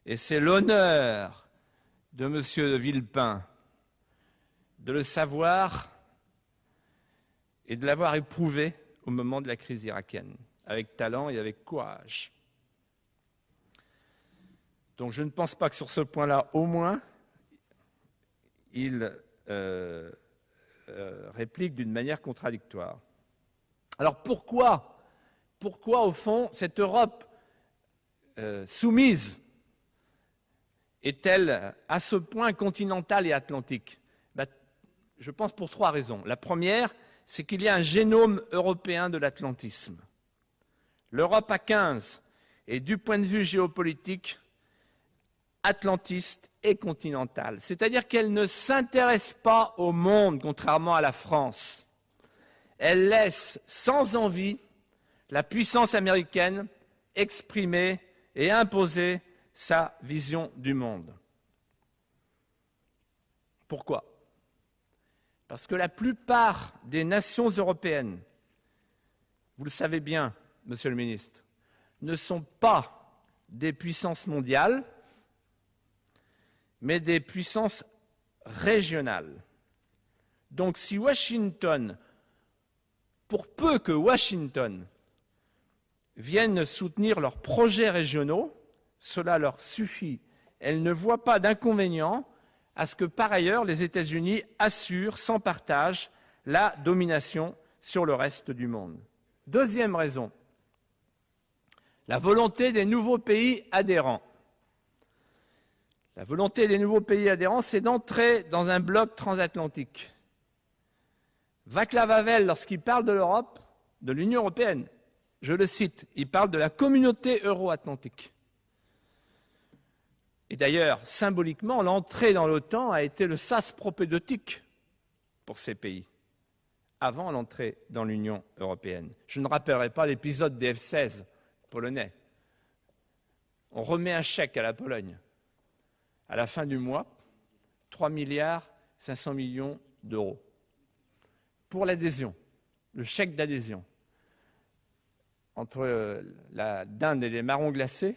Et c'est l'honneur de M. Villepin de le savoir et de l'avoir éprouvé au moment de la crise irakienne, avec talent et avec courage. Donc je ne pense pas que sur ce point-là, au moins, il réplique d'une manière contradictoire. Alors pourquoi, au fond, cette Europe soumise est-elle à ce point continentale et atlantique? Je pense pour 3 raisons. La première, c'est qu'il y a un génome européen de l'atlantisme. L'Europe à 15 est, du point de vue géopolitique, atlantiste et continentale. C'est-à-dire qu'elle ne s'intéresse pas au monde, contrairement à la France. Elle laisse sans envie la puissance américaine exprimer et imposer sa vision du monde. Pourquoi? Parce que la plupart des nations européennes, vous le savez bien, Monsieur le ministre, ne sont pas des puissances mondiales, mais des puissances régionales. Donc si Washington, pour peu que Washington vienne soutenir leurs projets régionaux, cela leur suffit. Elles ne voient pas d'inconvénient à ce que, par ailleurs, les États-Unis assurent sans partage la domination sur le reste du monde. Deuxième raison, la volonté des nouveaux pays adhérents. La volonté des nouveaux pays adhérents, c'est d'entrer dans un bloc transatlantique. Václav Havel, lorsqu'il parle de l'Europe, de l'Union européenne, je le cite, il parle de la communauté euro-atlantique. Et d'ailleurs, symboliquement, l'entrée dans l'OTAN a été le sas propédeutique pour ces pays, avant l'entrée dans l'Union européenne. Je ne rappellerai pas l'épisode des F-16 polonais. On remet un chèque à la Pologne. À la fin du mois, 3 milliards 500 millions d'euros pour l'adhésion, le chèque d'adhésion. Entre la dinde et les marrons glacés,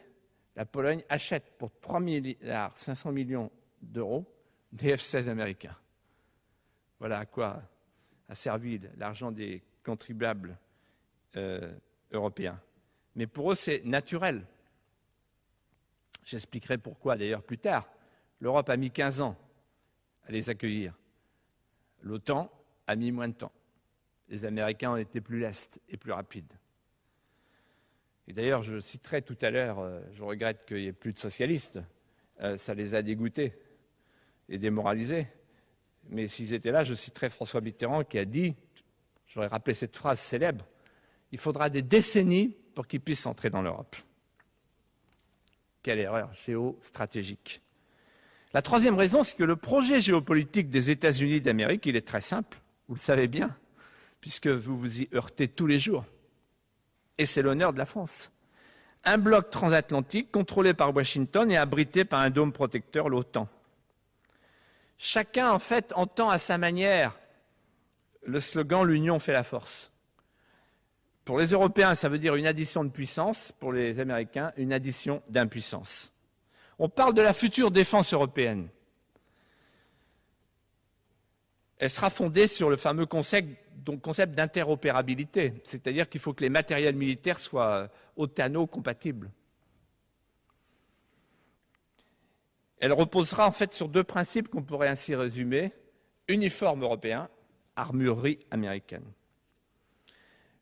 la Pologne achète pour 3 milliards 500 millions d'euros des F-16 américains. Voilà à quoi a servi l'argent des contribuables européens. Mais pour eux, c'est naturel. J'expliquerai pourquoi d'ailleurs plus tard. L'Europe a mis 15 ans à les accueillir. L'OTAN a mis moins de temps. Les Américains ont été plus lestes et plus rapides. Et d'ailleurs, je citerai tout à l'heure, je regrette qu'il n'y ait plus de socialistes, ça les a dégoûtés et démoralisés. Mais s'ils étaient là, je citerai François Mitterrand qui a dit, j'aurais rappelé cette phrase célèbre, il faudra des décennies pour qu'ils puissent entrer dans l'Europe. Quelle erreur géostratégique. La troisième raison, c'est que le projet géopolitique des États-Unis d'Amérique, il est très simple, vous le savez bien, puisque vous vous y heurtez tous les jours. Et c'est l'honneur de la France. Un bloc transatlantique contrôlé par Washington et abrité par un dôme protecteur, l'OTAN. Chacun, en fait, entend à sa manière le slogan « L'union fait la force ». Pour les Européens, ça veut dire une addition de puissance. Pour les Américains, une addition d'impuissance. On parle de la future défense européenne. Elle sera fondée sur le fameux concept d'interopérabilité, c'est-à-dire qu'il faut que les matériels militaires soient OTANO-compatibles. Elle reposera en fait sur deux principes qu'on pourrait ainsi résumer. Uniforme européen, armurerie américaine.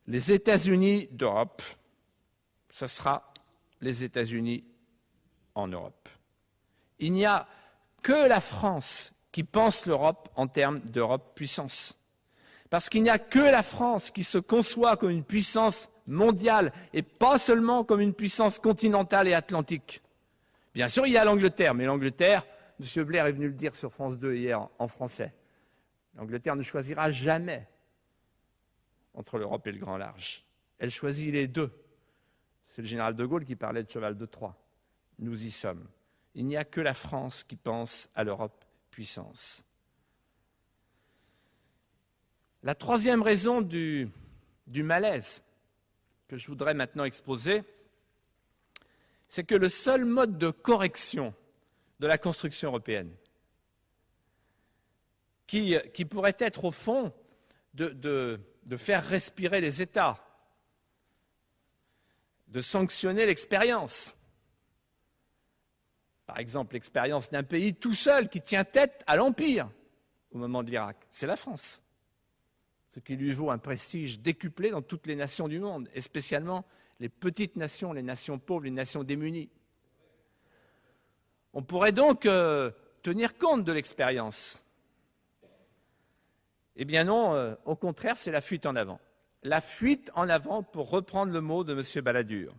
Les États-Unis d'Europe, ce sera les États-Unis en Europe. Il n'y a que la France qui pense l'Europe en termes d'Europe puissance. Parce qu'il n'y a que la France qui se conçoit comme une puissance mondiale et pas seulement comme une puissance continentale et atlantique. Bien sûr, il y a l'Angleterre, mais l'Angleterre, M. Blair est venu le dire sur France 2 hier en français, l'Angleterre ne choisira jamais entre l'Europe et le grand large. Elle choisit les deux. C'est le général de Gaulle qui parlait de cheval de Troie. Nous y sommes. Il n'y a que la France qui pense à l'Europe puissance. La troisième raison du malaise que je voudrais maintenant exposer, c'est que le seul mode de correction de la construction européenne, qui pourrait être au fond de faire respirer les États, de sanctionner l'expérience. Par exemple, l'expérience d'un pays tout seul qui tient tête à l'Empire au moment de l'Irak, c'est la France. Ce qui lui vaut un prestige décuplé dans toutes les nations du monde, et spécialement les petites nations, les nations pauvres, les nations démunies. On pourrait donc tenir compte de l'expérience. Eh bien non, au contraire, c'est la fuite en avant. La fuite en avant, pour reprendre le mot de M. Balladur.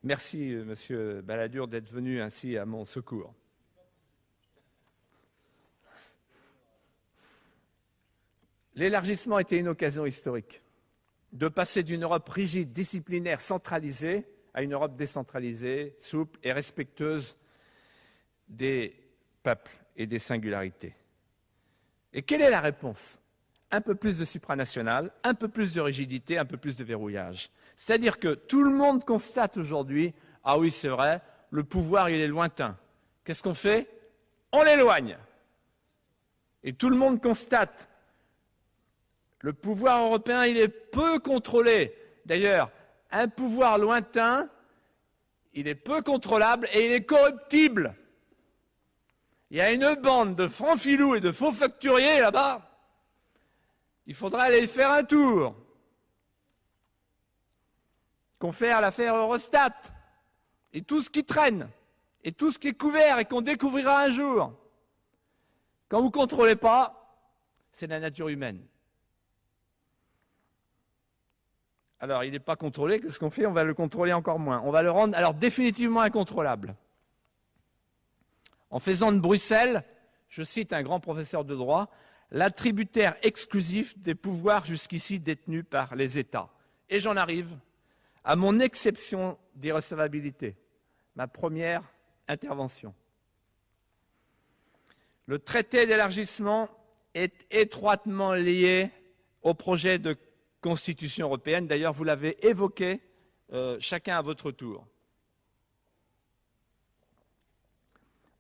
Merci, M. Balladur, d'être venu ainsi à mon secours. L'élargissement était une occasion historique de passer d'une Europe rigide, disciplinaire, centralisée, à une Europe décentralisée, souple et respectueuse des peuples et des singularités. Et quelle est la réponse? Un peu plus de supranational, un peu plus de rigidité, un peu plus de verrouillage. C'est-à-dire que tout le monde constate aujourd'hui, ah oui, c'est vrai, le pouvoir, il est lointain. Qu'est-ce qu'on fait? On l'éloigne. Et tout le monde constate, le pouvoir européen, il est peu contrôlé. D'ailleurs, un pouvoir lointain, il est peu contrôlable et il est corruptible. Il y a une bande de francs-filous et de faux facturiers là-bas. Il faudra aller faire un tour. Confère l'affaire Eurostat et tout ce qui traîne et tout ce qui est couvert et qu'on découvrira un jour. Quand vous ne contrôlez pas, c'est la nature humaine. Alors, il n'est pas contrôlé. Qu'est-ce qu'on fait? On va le contrôler encore moins. On va le rendre alors définitivement incontrôlable. En faisant de Bruxelles, je cite un grand professeur de droit, l'attributaire exclusif des pouvoirs jusqu'ici détenus par les États. Et j'en arrive à mon exception d'irrecevabilité, ma première intervention. Le traité d'élargissement est étroitement lié au projet de Constitution européenne. D'ailleurs, vous l'avez évoqué chacun à votre tour.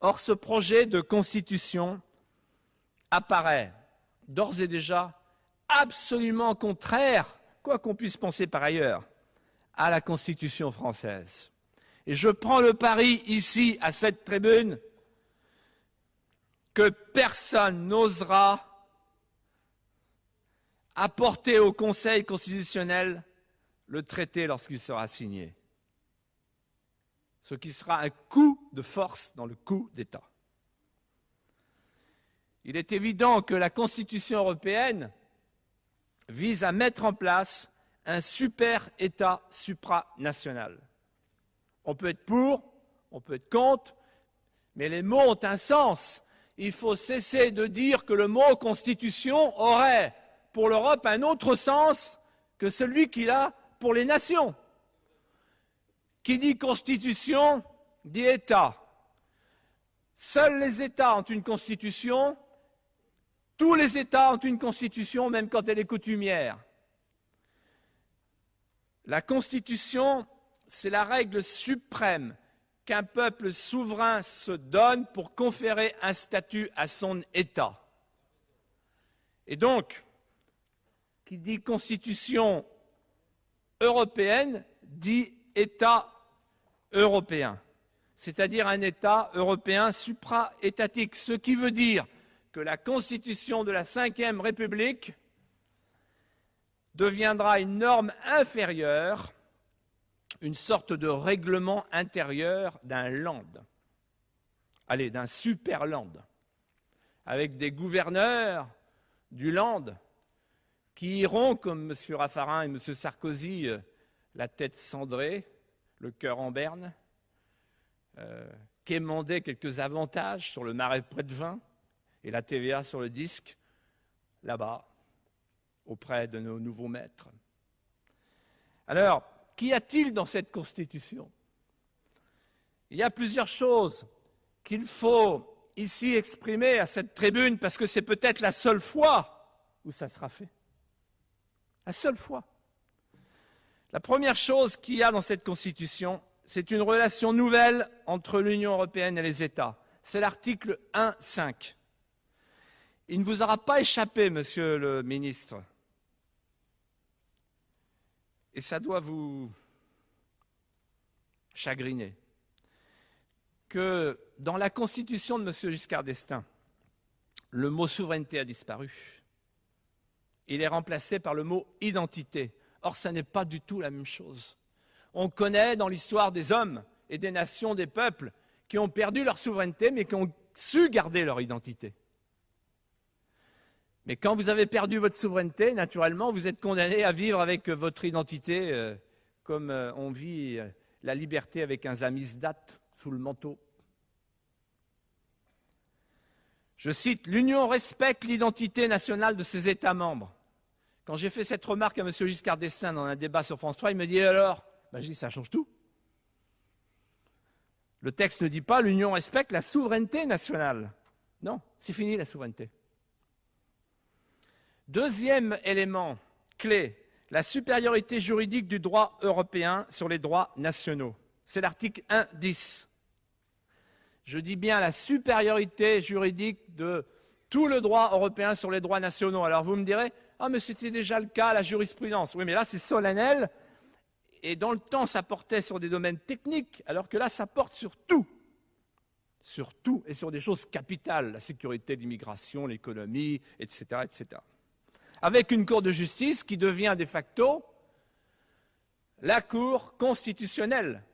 Or, ce projet de Constitution apparaît d'ores et déjà absolument contraire, quoi qu'on puisse penser par ailleurs, à la Constitution française. Et je prends le pari ici, à cette tribune, que personne n'osera apporter au Conseil constitutionnel le traité lorsqu'il sera signé. Ce qui sera un coup de force dans le coup d'État. Il est évident que la Constitution européenne vise à mettre en place un super-État supranational. On peut être pour, on peut être contre, mais les mots ont un sens. Il faut cesser de dire que le mot Constitution aurait pour l'Europe un autre sens que celui qu'il a pour les nations. Qui dit Constitution dit État. Seuls les États ont une Constitution, tous les États ont une Constitution, même quand elle est coutumière. La Constitution, c'est la règle suprême qu'un peuple souverain se donne pour conférer un statut à son État. Et donc, qui dit Constitution européenne, dit État européen, c'est-à-dire un État européen supra-étatique, ce qui veut dire que la Constitution de la Ve République deviendra une norme inférieure, une sorte de règlement intérieur d'un land, allez, d'un super-land, avec des gouverneurs du land qui iront, comme M. Raffarin et M. Sarkozy, la tête cendrée, le cœur en berne, quémander quelques avantages sur le marais près de vin et la TVA sur le disque, là-bas, auprès de nos nouveaux maîtres. Alors, qu'y a-t-il dans cette Constitution? Il y a plusieurs choses qu'il faut ici exprimer à cette tribune, parce que c'est peut-être la seule fois où ça sera fait. La seule fois. La première chose qu'il y a dans cette Constitution, c'est une relation nouvelle entre l'Union européenne et les États. C'est l'article 1.5. Il ne vous aura pas échappé, monsieur le ministre, et ça doit vous chagriner, que dans la Constitution de M. Giscard d'Estaing, le mot souveraineté a disparu. Il est remplacé par le mot identité. Or, ça n'est pas du tout la même chose. On connaît dans l'histoire des hommes et des nations, des peuples, qui ont perdu leur souveraineté, mais qui ont su garder leur identité. Mais quand vous avez perdu votre souveraineté, naturellement, vous êtes condamné à vivre avec votre identité, comme on vit la liberté avec un zamizdat sous le manteau. Je cite, « L'Union respecte l'identité nationale de ses États membres. » Quand j'ai fait cette remarque à M. Giscard d'Estaing dans un débat sur France 3, il me dit « Alors ?» Je dis « Ça change tout. » Le texte ne dit pas « L'Union respecte la souveraineté nationale. » Non, c'est fini la souveraineté. Deuxième élément clé, la supériorité juridique du droit européen sur les droits nationaux. C'est l'article 1.10. Je dis bien la supériorité juridique de tout le droit européen sur les droits nationaux. Alors vous me direz, ah mais c'était déjà le cas, la jurisprudence. Oui, mais là c'est solennel, et dans le temps ça portait sur des domaines techniques, alors que là ça porte sur tout, et sur des choses capitales, la sécurité, l'immigration, l'économie, etc., etc. Avec une Cour de justice qui devient de facto la Cour constitutionnelle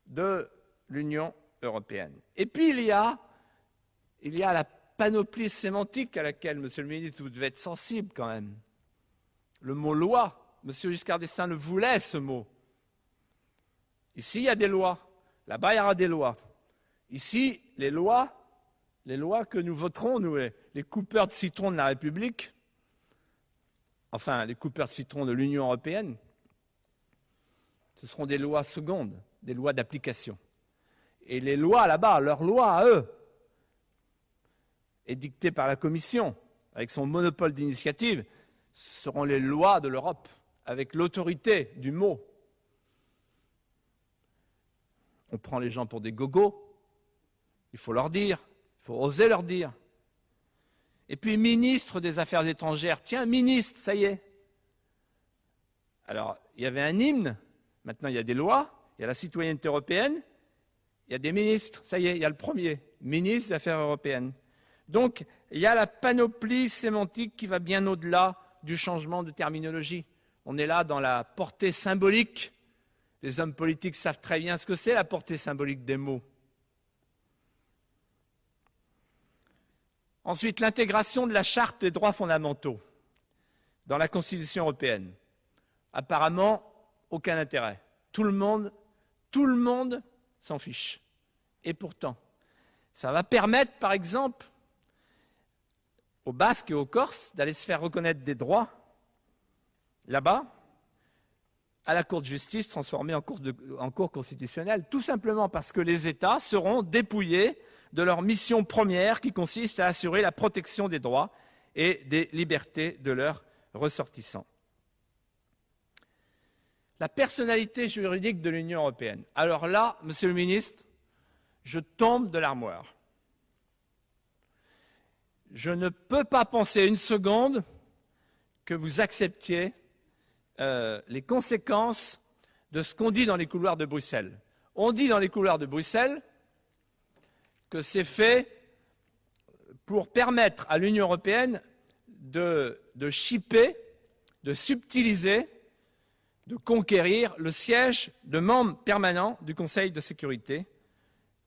de l'Union européenne. Et puis il y a la panoplie sémantique à laquelle, monsieur le ministre, vous devez être sensible quand même. Le mot loi M. Giscard d'Estaing le voulait, ce mot. Ici, il y a des lois. Là-bas, il y aura des lois. Ici, les lois que nous voterons, nous, les coupeurs de citron de la République, enfin, les coupeurs de citron de l'Union européenne, ce seront des lois secondes, des lois d'application. Et les lois là-bas, leurs lois à eux, édictées par la Commission, avec son monopole d'initiative, seront les lois de l'Europe, avec l'autorité du mot. On prend les gens pour des gogos, il faut leur dire, il faut oser leur dire. Et puis, ministre des Affaires étrangères, tiens, ministre, ça y est. Alors, il y avait un hymne, maintenant il y a des lois, il y a la citoyenneté européenne, il y a des ministres, ça y est, il y a le premier, ministre des Affaires européennes. Donc, il y a la panoplie sémantique qui va bien au-delà du changement de terminologie. On est là dans la portée symbolique. Les hommes politiques savent très bien ce que c'est la portée symbolique des mots. Ensuite, l'intégration de la Charte des droits fondamentaux dans la Constitution européenne. Apparemment, aucun intérêt. Tout le monde s'en fiche. Et pourtant, ça va permettre, par exemple, aux Basques et aux Corses d'aller se faire reconnaître des droits là-bas, à la Cour de justice transformée en cour constitutionnelle, tout simplement parce que les États seront dépouillés de leur mission première qui consiste à assurer la protection des droits et des libertés de leurs ressortissants. La personnalité juridique de l'Union européenne. Alors là, Monsieur le ministre, je tombe de l'armoire. Je ne peux pas penser une seconde que vous acceptiez les conséquences de ce qu'on dit dans les couloirs de Bruxelles. On dit dans les couloirs de Bruxelles que c'est fait pour permettre à l'Union européenne de chipper, de subtiliser, de conquérir le siège de membre permanent du Conseil de sécurité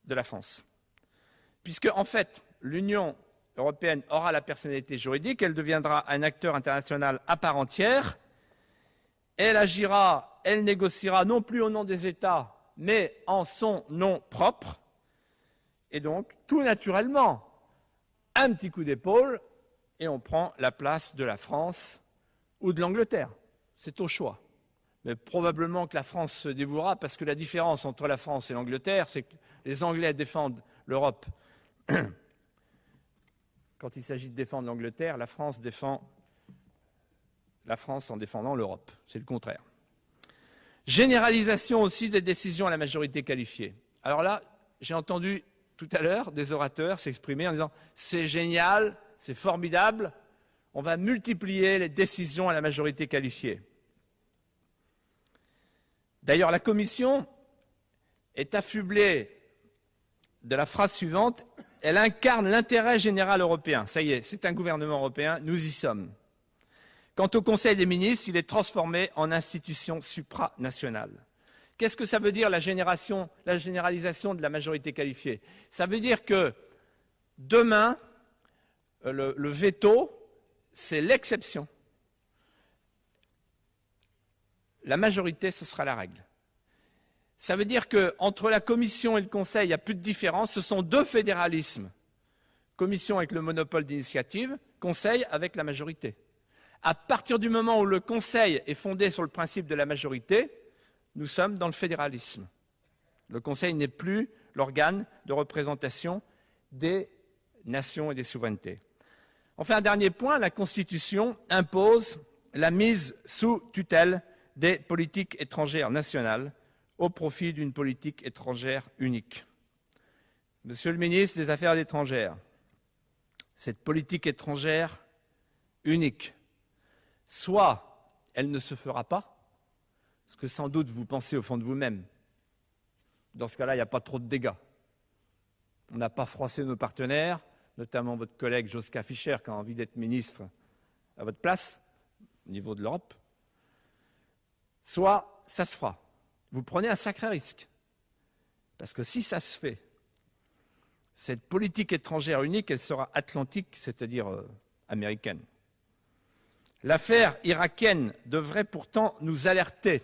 de la France. Puisque, en fait, l'Union européenne aura la personnalité juridique, elle deviendra un acteur international à part entière, elle agira, elle négociera non plus au nom des États, mais en son nom propre, et donc, tout naturellement, un petit coup d'épaule, et on prend la place de la France ou de l'Angleterre. C'est au choix. Mais probablement que la France se dévouera, parce que la différence entre la France et l'Angleterre, c'est que les Anglais défendent l'Europe. Quand il s'agit de défendre l'Angleterre, la France défend la France en défendant l'Europe. C'est le contraire. Généralisation aussi des décisions à la majorité qualifiée. Alors là, j'ai entendu tout à l'heure des orateurs s'exprimer en disant « c'est génial, c'est formidable, on va multiplier les décisions à la majorité qualifiée ». D'ailleurs, la Commission est affublée de la phrase suivante, elle incarne l'intérêt général européen. Ça y est, c'est un gouvernement européen, nous y sommes. Quant au Conseil des ministres, il est transformé en institution supranationale. Qu'est-ce que ça veut dire la généralisation de la majorité qualifiée? Ça veut dire que demain, le veto, c'est l'exception. La majorité, ce sera la règle. Ça veut dire qu'entre la Commission et le Conseil, il n'y a plus de différence. Ce sont deux fédéralismes. Commission avec le monopole d'initiative, Conseil avec la majorité. À partir du moment où le Conseil est fondé sur le principe de la majorité, nous sommes dans le fédéralisme. Le Conseil n'est plus l'organe de représentation des nations et des souverainetés. Enfin, un dernier point, la Constitution impose la mise sous tutelle des politiques étrangères nationales au profit d'une politique étrangère unique. Monsieur le ministre des Affaires étrangères, cette politique étrangère unique, soit elle ne se fera pas, parce que sans doute vous pensez au fond de vous-même, dans ce cas-là, il n'y a pas trop de dégâts. On n'a pas froissé nos partenaires, notamment votre collègue Joschka Fischer qui a envie d'être ministre à votre place, au niveau de l'Europe. Soit ça se fera. Vous prenez un sacré risque. Parce que si ça se fait, cette politique étrangère unique, elle sera atlantique, c'est-à-dire américaine. L'affaire irakienne devrait pourtant nous alerter.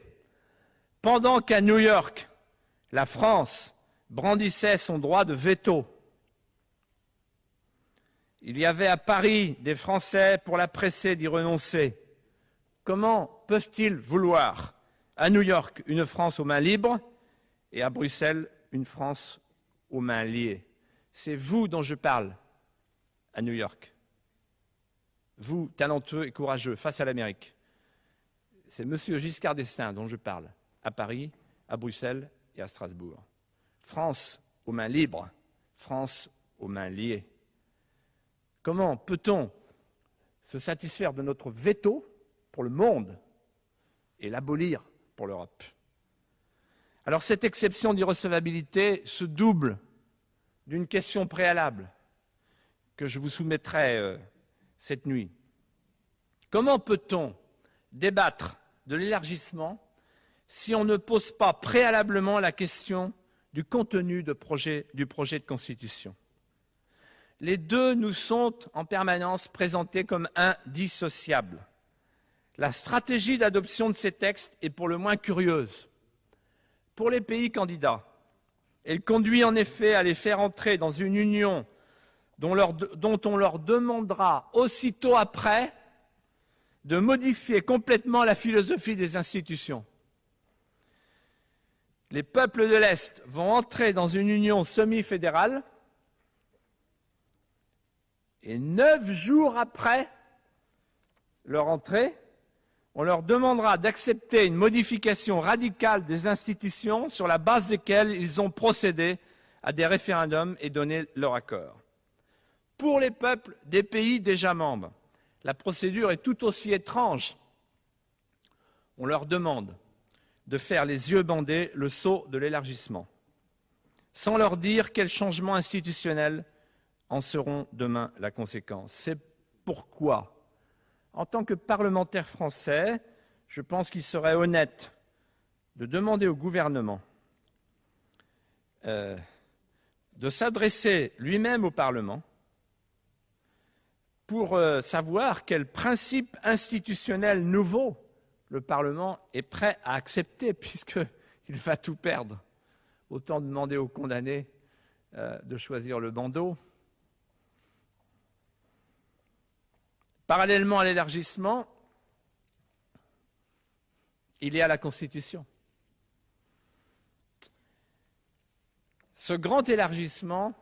Pendant qu'à New York, la France brandissait son droit de veto, il y avait à Paris des Français pour la presser d'y renoncer. Comment peuvent-ils vouloir à New York une France aux mains libres et à Bruxelles une France aux mains liées? C'est vous dont je parle à New York. Vous, talentueux et courageux, face à l'Amérique. C'est M. Giscard d'Estaing dont je parle, à Paris, à Bruxelles et à Strasbourg. France aux mains libres, France aux mains liées. Comment peut-on se satisfaire de notre veto pour le monde et l'abolir pour l'Europe? Alors cette exception d'irrecevabilité se double d'une question préalable que je vous soumettrai cette nuit. Comment peut-on débattre de l'élargissement si on ne pose pas préalablement la question du contenu du projet de constitution? Les deux nous sont en permanence présentés comme indissociables. La stratégie d'adoption de ces textes est pour le moins curieuse. Pour les pays candidats, elle conduit en effet à les faire entrer dans une union dont on leur demandera aussitôt après de modifier complètement la philosophie des institutions. Les peuples de l'Est vont entrer dans une union semi-fédérale et 9 jours après leur entrée, on leur demandera d'accepter une modification radicale des institutions sur la base desquelles ils ont procédé à des référendums et donné leur accord. Pour les peuples des pays déjà membres, la procédure est tout aussi étrange. On leur demande de faire les yeux bandés le saut de l'élargissement, sans leur dire quels changements institutionnels en seront demain la conséquence. C'est pourquoi, en tant que parlementaire français, je pense qu'il serait honnête de demander au gouvernement de s'adresser lui-même au Parlement pour savoir quels principes institutionnels nouveaux le Parlement est prêt à accepter, puisqu'il va tout perdre. Autant demander aux condamnés de choisir le bandeau. Parallèlement à l'élargissement, il y a la Constitution. Ce grand élargissement,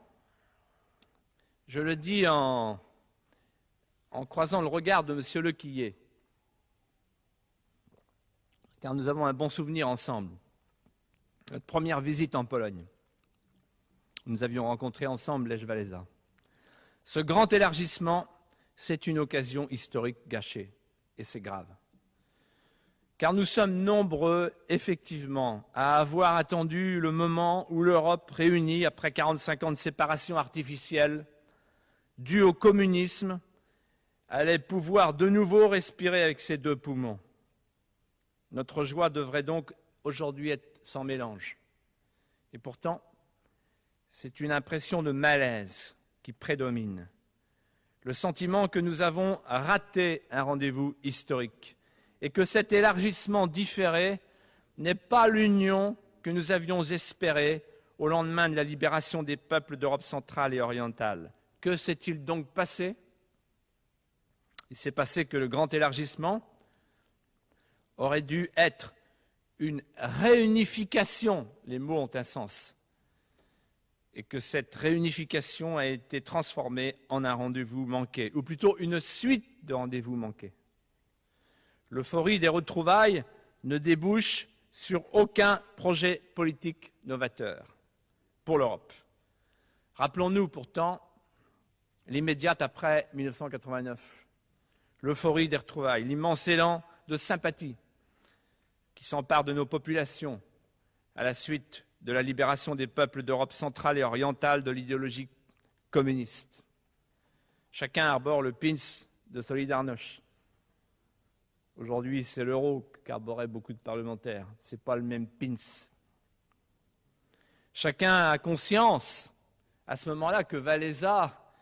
je le dis en croisant le regard de M. Lequillier, car nous avons un bon souvenir ensemble. Notre première visite en Pologne, nous avions rencontré ensemble Lech Walesa. Ce grand élargissement, c'est une occasion historique gâchée, et c'est grave. Car nous sommes nombreux, effectivement, à avoir attendu le moment où l'Europe, réunie après 45 ans de séparation artificielle, due au communisme, allait pouvoir de nouveau respirer avec ses 2 poumons. Notre joie devrait donc aujourd'hui être sans mélange. Et pourtant, c'est une impression de malaise qui prédomine. Le sentiment que nous avons raté un rendez-vous historique et que cet élargissement différé n'est pas l'union que nous avions espérée au lendemain de la libération des peuples d'Europe centrale et orientale. Que s'est-il donc passé? Il s'est passé que le grand élargissement aurait dû être une réunification, les mots ont un sens, et que cette réunification a été transformée en un rendez-vous manqué, ou plutôt une suite de rendez-vous manqués. L'euphorie des retrouvailles ne débouche sur aucun projet politique novateur pour l'Europe. Rappelons-nous pourtant l'immédiate après 1989, l'euphorie des retrouvailles, l'immense élan de sympathie qui s'empare de nos populations à la suite de la libération des peuples d'Europe centrale et orientale de l'idéologie communiste. Chacun arbore le pins de Solidarność. Aujourd'hui, c'est l'euro qu'arboraient beaucoup de parlementaires. Ce n'est pas le même pins. Chacun a conscience, à ce moment-là, que Walesa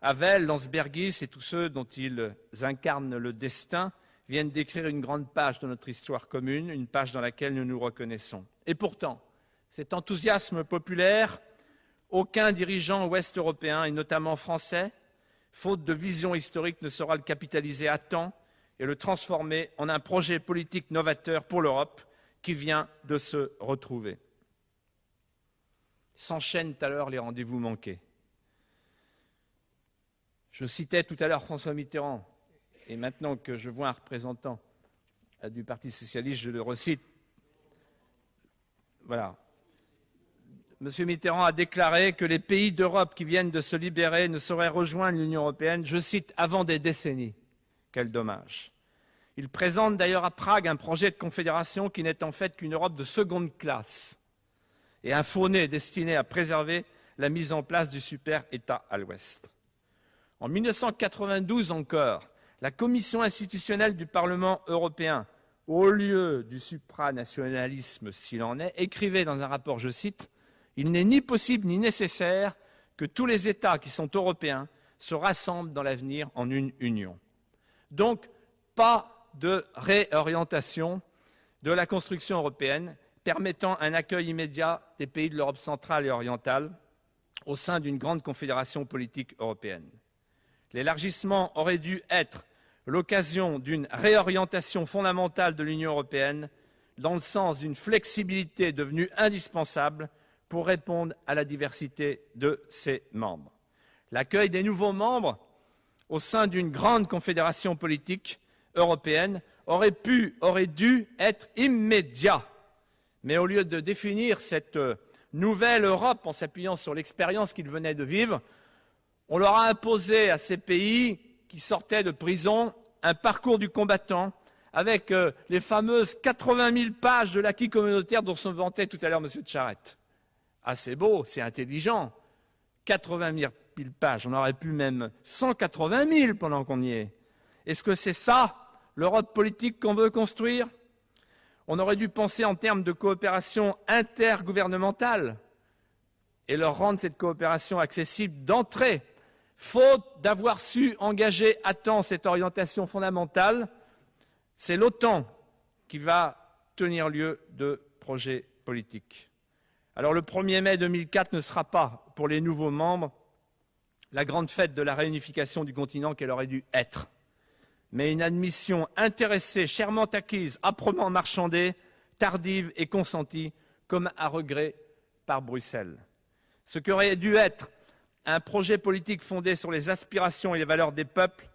Havel, Landsbergis et tous ceux dont ils incarnent le destin viennent d'écrire une grande page de notre histoire commune, une page dans laquelle nous nous reconnaissons. Et pourtant, cet enthousiasme populaire, aucun dirigeant ouest européen, et notamment français, faute de vision historique, ne saura le capitaliser à temps et le transformer en un projet politique novateur pour l'Europe qui vient de se retrouver. S'enchaînent alors les rendez-vous manqués. Je citais tout à l'heure François Mitterrand, et maintenant que je vois un représentant du Parti socialiste, je le recite. Voilà. M. Mitterrand a déclaré que les pays d'Europe qui viennent de se libérer ne sauraient rejoindre l'Union européenne, je cite, avant des décennies. Quel dommage. Il présente d'ailleurs à Prague un projet de confédération qui n'est en fait qu'une Europe de seconde classe et un faux-nez destiné à préserver la mise en place du super-État à l'Ouest. En 1992 encore, la commission institutionnelle du Parlement européen, au lieu du supranationalisme s'il en est, écrivait dans un rapport, je cite, « Il n'est ni possible ni nécessaire que tous les États qui sont européens se rassemblent dans l'avenir en une union. » Donc, pas de réorientation de la construction européenne permettant un accueil immédiat des pays de l'Europe centrale et orientale au sein d'une grande confédération politique européenne. L'élargissement aurait dû être l'occasion d'une réorientation fondamentale de l'Union européenne dans le sens d'une flexibilité devenue indispensable pour répondre à la diversité de ses membres. L'accueil des nouveaux membres au sein d'une grande confédération politique européenne aurait dû être immédiat. Mais au lieu de définir cette nouvelle Europe en s'appuyant sur l'expérience qu'ils venaient de vivre, on leur a imposé à ces pays qui sortaient de prison un parcours du combattant avec les fameuses 80 000 pages de l'acquis communautaire dont se vantait tout à l'heure M. Charette. Ah, c'est beau, c'est intelligent. 80 000 pages, on aurait pu même 180 000 pendant qu'on y est. Est-ce que c'est ça, l'Europe politique qu'on veut construire? On aurait dû penser en termes de coopération intergouvernementale et leur rendre cette coopération accessible d'entrée. Faute d'avoir su engager à temps cette orientation fondamentale, c'est l'OTAN qui va tenir lieu de projet politique. Alors le 1er mai 2004 ne sera pas, pour les nouveaux membres, la grande fête de la réunification du continent qu'elle aurait dû être, mais une admission intéressée, chèrement acquise, âprement marchandée, tardive et consentie, comme à regret par Bruxelles. Ce qui aurait dû être un projet politique fondé sur les aspirations et les valeurs des peuples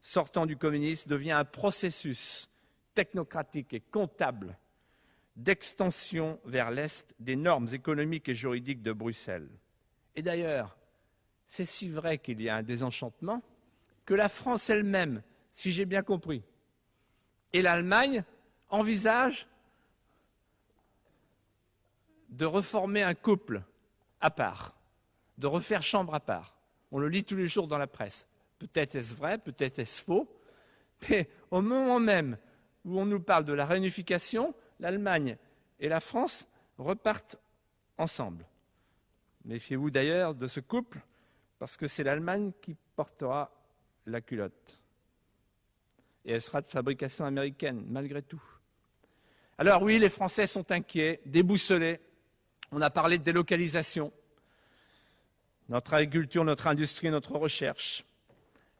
sortant du communisme devient un processus technocratique et comptable d'extension vers l'Est des normes économiques et juridiques de Bruxelles. Et d'ailleurs, c'est si vrai qu'il y a un désenchantement que la France elle-même, si j'ai bien compris, et l'Allemagne envisagent de reformer un couple à part, de refaire chambre à part. On le lit tous les jours dans la presse. Peut-être est-ce vrai, peut-être est-ce faux, mais au moment même où on nous parle de la réunification, l'Allemagne et la France repartent ensemble. Méfiez-vous d'ailleurs de ce couple, parce que c'est l'Allemagne qui portera la culotte. Et elle sera de fabrication américaine, malgré tout. Alors oui, les Français sont inquiets, déboussolés. On a parlé de délocalisation. Notre agriculture, notre industrie, notre recherche.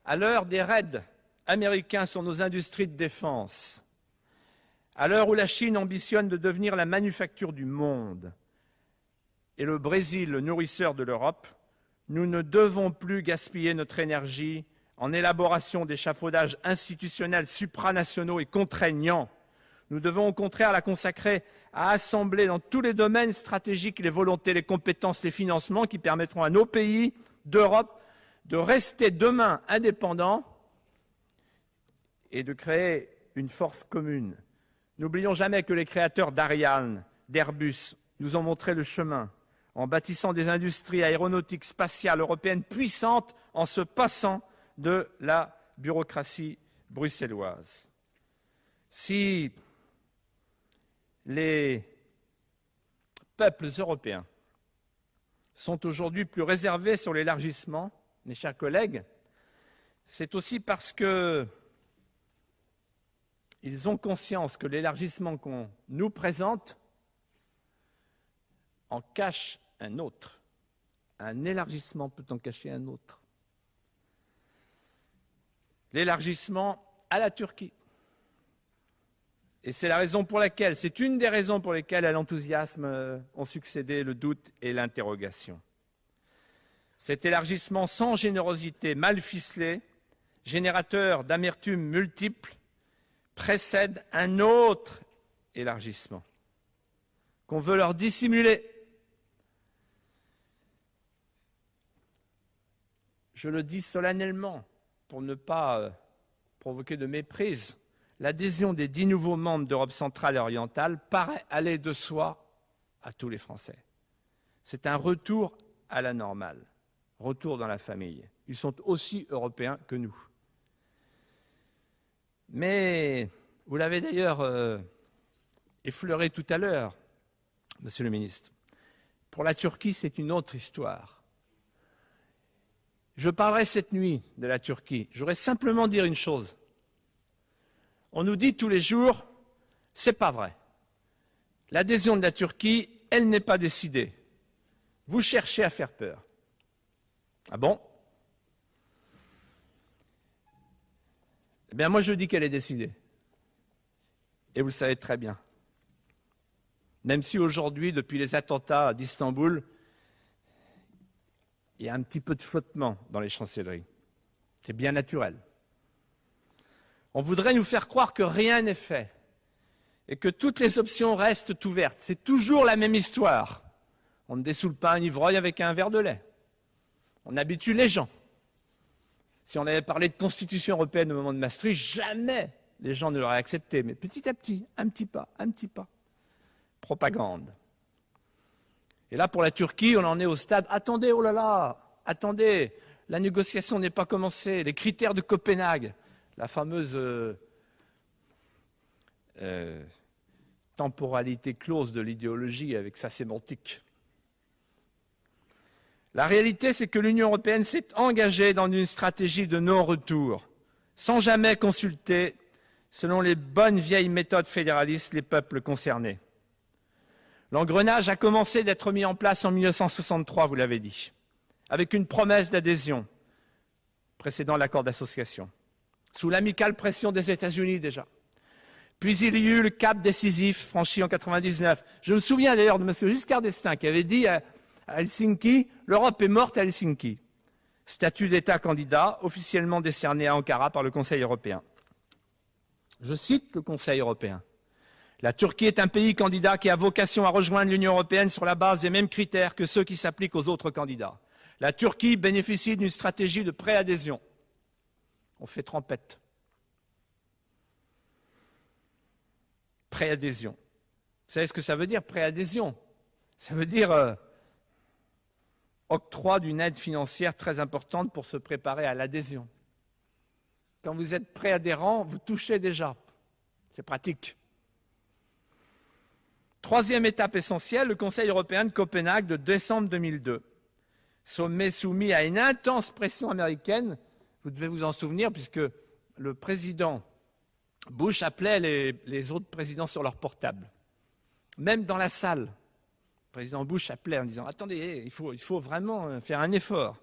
À l'heure des raids américains sur nos industries de défense, à l'heure où la Chine ambitionne de devenir la manufacture du monde et le Brésil le nourrisseur de l'Europe, nous ne devons plus gaspiller notre énergie en élaboration d'échafaudages institutionnels supranationaux et contraignants. Nous devons au contraire la consacrer à assembler dans tous les domaines stratégiques les volontés, les compétences, les financements qui permettront à nos pays d'Europe de rester demain indépendants et de créer une force commune. N'oublions jamais que les créateurs d'Ariane, d'Airbus, nous ont montré le chemin en bâtissant des industries aéronautiques spatiales européennes puissantes en se passant de la bureaucratie bruxelloise. Si les peuples européens sont aujourd'hui plus réservés sur l'élargissement, mes chers collègues, c'est aussi parce que ils ont conscience que l'élargissement qu'on nous présente en cache un autre. Un élargissement peut en cacher un autre. L'élargissement à la Turquie. Et c'est la raison pour laquelle, c'est une des raisons pour lesquelles à l'enthousiasme ont succédé le doute et l'interrogation. Cet élargissement sans générosité, mal ficelé, générateur d'amertume multiples, précède un autre élargissement qu'on veut leur dissimuler. Je le dis solennellement pour ne pas provoquer de méprise. L'adhésion des 10 nouveaux membres d'Europe centrale et orientale paraît aller de soi à tous les Français. C'est un retour à la normale, retour dans la famille. Ils sont aussi européens que nous. Mais, vous l'avez d'ailleurs effleuré tout à l'heure, Monsieur le ministre, pour la Turquie, c'est une autre histoire. Je parlerai cette nuit de la Turquie. Je voudrais simplement dire une chose. On nous dit tous les jours, c'est pas vrai. L'adhésion de la Turquie, elle n'est pas décidée. Vous cherchez à faire peur. Ah bon? Eh bien, moi, je dis qu'elle est décidée. Et vous le savez très bien. Même si aujourd'hui, depuis les attentats d'Istanbul, il y a un petit peu de flottement dans les chancelleries. C'est bien naturel. On voudrait nous faire croire que rien n'est fait et que toutes les options restent ouvertes. C'est toujours la même histoire. On ne dessoule pas un ivrogne avec un verre de lait. On habitue les gens. Si on avait parlé de constitution européenne au moment de Maastricht, jamais les gens ne l'auraient accepté. Mais petit à petit, un petit pas. Propagande. Et là, pour la Turquie, on en est au stade, attendez, oh là là, attendez, la négociation n'est pas commencée, les critères de Copenhague, la fameuse temporalité close de l'idéologie avec sa sémantique. La réalité, c'est que l'Union européenne s'est engagée dans une stratégie de non-retour, sans jamais consulter, selon les bonnes vieilles méthodes fédéralistes, les peuples concernés. L'engrenage a commencé d'être mis en place en 1963, vous l'avez dit, avec une promesse d'adhésion précédant l'accord d'association, sous l'amicale pression des États-Unis déjà. Puis il y a eu le cap décisif franchi en 1999. Je me souviens d'ailleurs de M. Giscard d'Estaing qui avait dit à Helsinki, l'Europe est morte à Helsinki. Statut d'État candidat officiellement décerné à Ankara par le Conseil européen. Je cite le Conseil européen. La Turquie est un pays candidat qui a vocation à rejoindre l'Union européenne sur la base des mêmes critères que ceux qui s'appliquent aux autres candidats. La Turquie bénéficie d'une stratégie de préadhésion. On fait trempette. Préadhésion. Vous savez ce que ça veut dire, préadhésion? Ça veut dire octroi d'une aide financière très importante pour se préparer à l'adhésion. Quand vous êtes préadhérent, vous touchez déjà. C'est pratique. Troisième étape essentielle, le Conseil européen de Copenhague de décembre 2002. Sommet soumis à une intense pression américaine, vous devez vous en souvenir, puisque le président Bush appelait les autres présidents sur leur portable. Même dans la salle, le président Bush appelait en disant « Attendez, il faut vraiment faire un effort ».